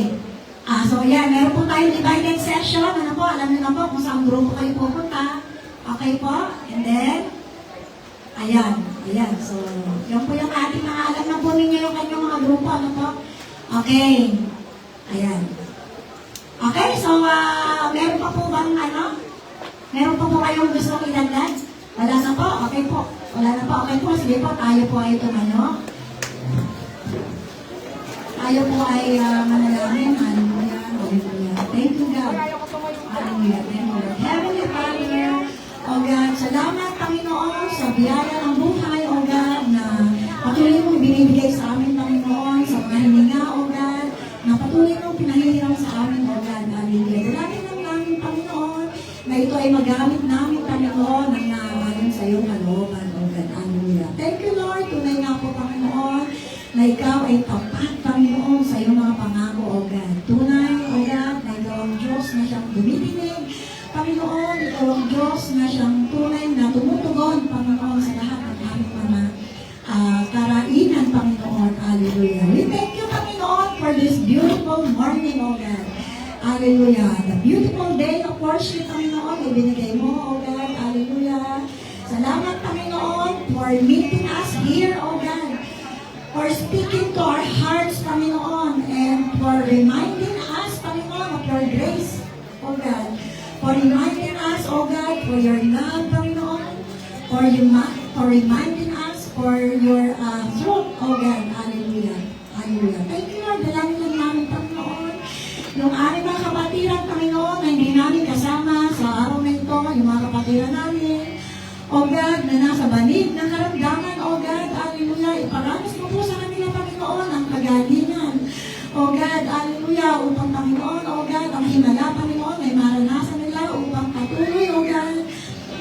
So, yan, meron po tayong divided session. Ano po, alam niyo na po kung saan grupo kayo pupunta. Okay po? And then, ayan. So, yan po yung ating mga alam na po ninyo yung kanyang mga grupo. Ano po? Okay. Ayan. Okay, so, meron pa po bang meron pa po kayong gusto idagdag? Wala na po? Okay po. Wala na po. Okay po. Sige po, tayo po ay tumayo. Tayo po ay manalangin. Hallelujah. Hallelujah. Thank you, God. Hallelujah. Thank you, Lord. Heavenly Father, O God, salamat, Panginoon, sa biyaya ng buhay, O God, na patuloy mong binibigay sa amin, Panginoon, sa mga hininga, O God, na patuloy mong pinahihirap sa amin, O God. Hallelujah. Dalangin lang namin, Panginoon, na ito ay magamit namin, Panginoon, ng naawalan sa iyong kalooban, O God. Hallelujah. Thank you, Lord. Tunay nga po, Panginoon, na ikaw ay tapat, Panginoon, sa iyong mga pangako, O God. Tunay, O God, na ikaw ang Diyos na siyang dumidinig. Panginoon, ikaw ang Diyos na siyang tunay na tumutugon, Panginoon, sa lahat ng aming mga karainan, Panginoon. Hallelujah. We thank you, Panginoon, for this beautiful morning, O God. Hallelujah. The beautiful day of worship, Panginoon, ibinigay mo, O God. Hallelujah. Salamat, Panginoon, for meeting us here, O God. For speaking to our hearts, Panginoon, and for reminding us, Panginoon, of your grace, O God. For reminding us, O God, for your love, Panginoon. For reminding us for your truth, O God. Hallelujah. Hallelujah. Thank you, Lord. Dalangin lang namin, Panginoon. Yung aming mga kabatiran, Panginoon, na hindi namin kasama sa araw na yung mga kapatiran namin, O God, na nasa banig ng karamdaman, O God, hallelujah, iparanas mo po sa kanila, Panginoon, ang kagalingan. O God, hallelujah, upang Panginoon, O God, ang himala, Panginoon, ay maranasan nila upang patuloy, O God,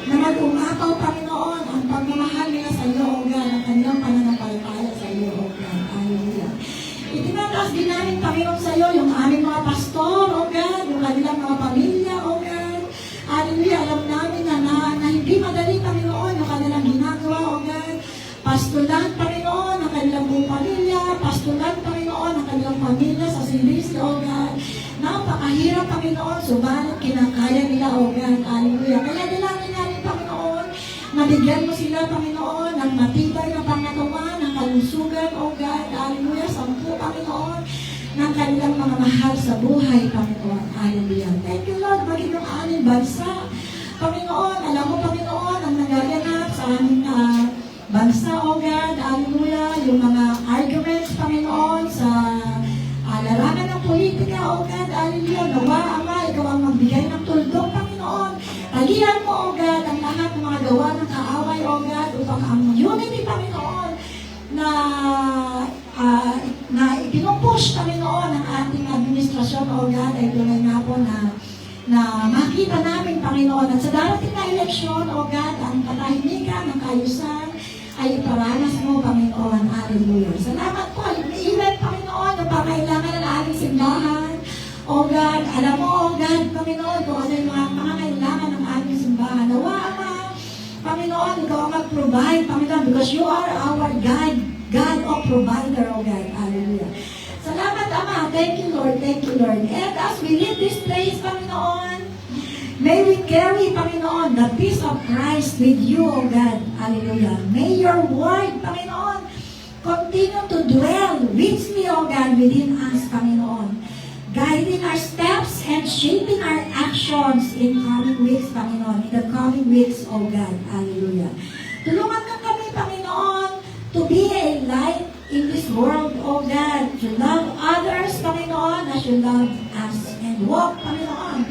na mag-umapaw, Panginoon, ang pagmamahal nila sa iyo, O God, ang kanilang pananampalataya sa iyo, O God, hallelujah. Itinataas din namin, Panginoon, sa iyo, yung aming mga pastor, O God, yung kanilang mga pamilya, O God, hallelujah, alam namin na hindi madali, Panginoon, yung kanilang ginagawa, O God. Pastulan, Panginoon, ang kanilang buong pamilya. Pastulan, Panginoon, ang kanilang pamilya sa silisi, O God. Napakahirap, Panginoon, subalit kinakaya nila, O God. Hallelujah. Kaya dalangin namin, Panginoon, nabigyan mo sila, Panginoon, ng matibay na pangatawan, ng kalusugan, O God. Hallelujah. Sampu, Panginoon, ng kanilang mga mahal sa buhay, Panginoon. Hallelujah. Thank you, Lord, maging yung aming bansa. Panginoon, alam mo, Panginoon, ang nagaganap sa aming bansa, O God. Hallelujah. Yung mga arguments, Panginoon, sa larangan ng politika, O God. Hallelujah. Nawa, Ama, ikaw ang magbigay ng tuldok, Panginoon. Talihan mo, O God, ang lahat ng mga gawa ng kaaway, O God, upang ang unity, Panginoon, na ipinupush, Panginoon, ng ating administrasyon, O God, ay tunay nga po na makita namin, Panginoon, at sa darating na eleksyon, O God, ang katahimikan, ang kaayusan, ay iparanas mo, Panginoon. Hallelujah. Salamat po. Iilan, Panginoon, ang pangailangan ng aming simbahan. O God, alam mo, O God, Panginoon, kung ano yung mga pangailangan ng aming simbahan. Nawa, Ama, Panginoon, ikaw ang mag-provide, Panginoon, because you are our God, God of provider, O God. Hallelujah. Salamat, Ama. Thank you, Lord. Thank you, Lord. And as we leave this place, Panginoon, may we carry, Panginoon, the peace of Christ with you, O God. Hallelujah. May your word, Panginoon, continue to dwell richly, O God, within us, Panginoon. Guiding our steps and shaping our actions in coming weeks, Panginoon. In the coming weeks, O God. Hallelujah. Tulungan ka kami, Panginoon, to be a light in this world, O God. To love others, Panginoon, as you love us. And walk, Panginoon.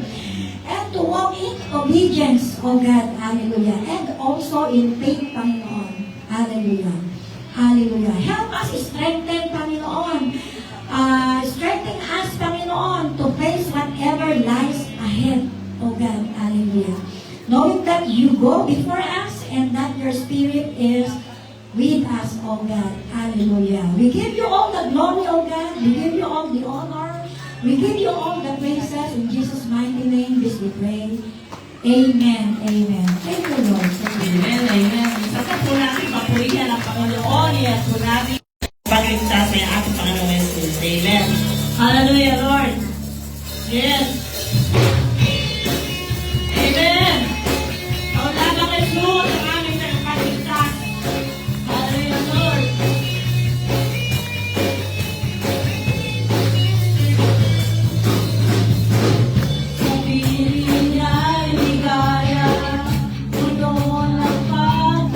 And to walk in obedience, O God. Hallelujah. And also in faith, Panginoon. Hallelujah. Hallelujah. Help us strengthen, Panginoon. Strengthen us, Panginoon, to face whatever lies ahead, O God. Hallelujah. Knowing that you go before us and that your Spirit is with us, O God. Hallelujah. We give you all the glory, O God. We give you all the honor. We give you all the praises. In Jesus' mighty name, this we pray. Amen. Amen. Thank you, Lord. Thank you. Amen, amen. Isa pa po natin, papurihan ang Panginoon. Yes, po natin pagligtas ng ating Panginoon Jesus. Amen. Hallelujah, Lord. Yes. Amen. Kaulaga kay Jesus ang aming pagligtas. Hallelujah, Lord. Sa piling ay ligaya, mundo ng pag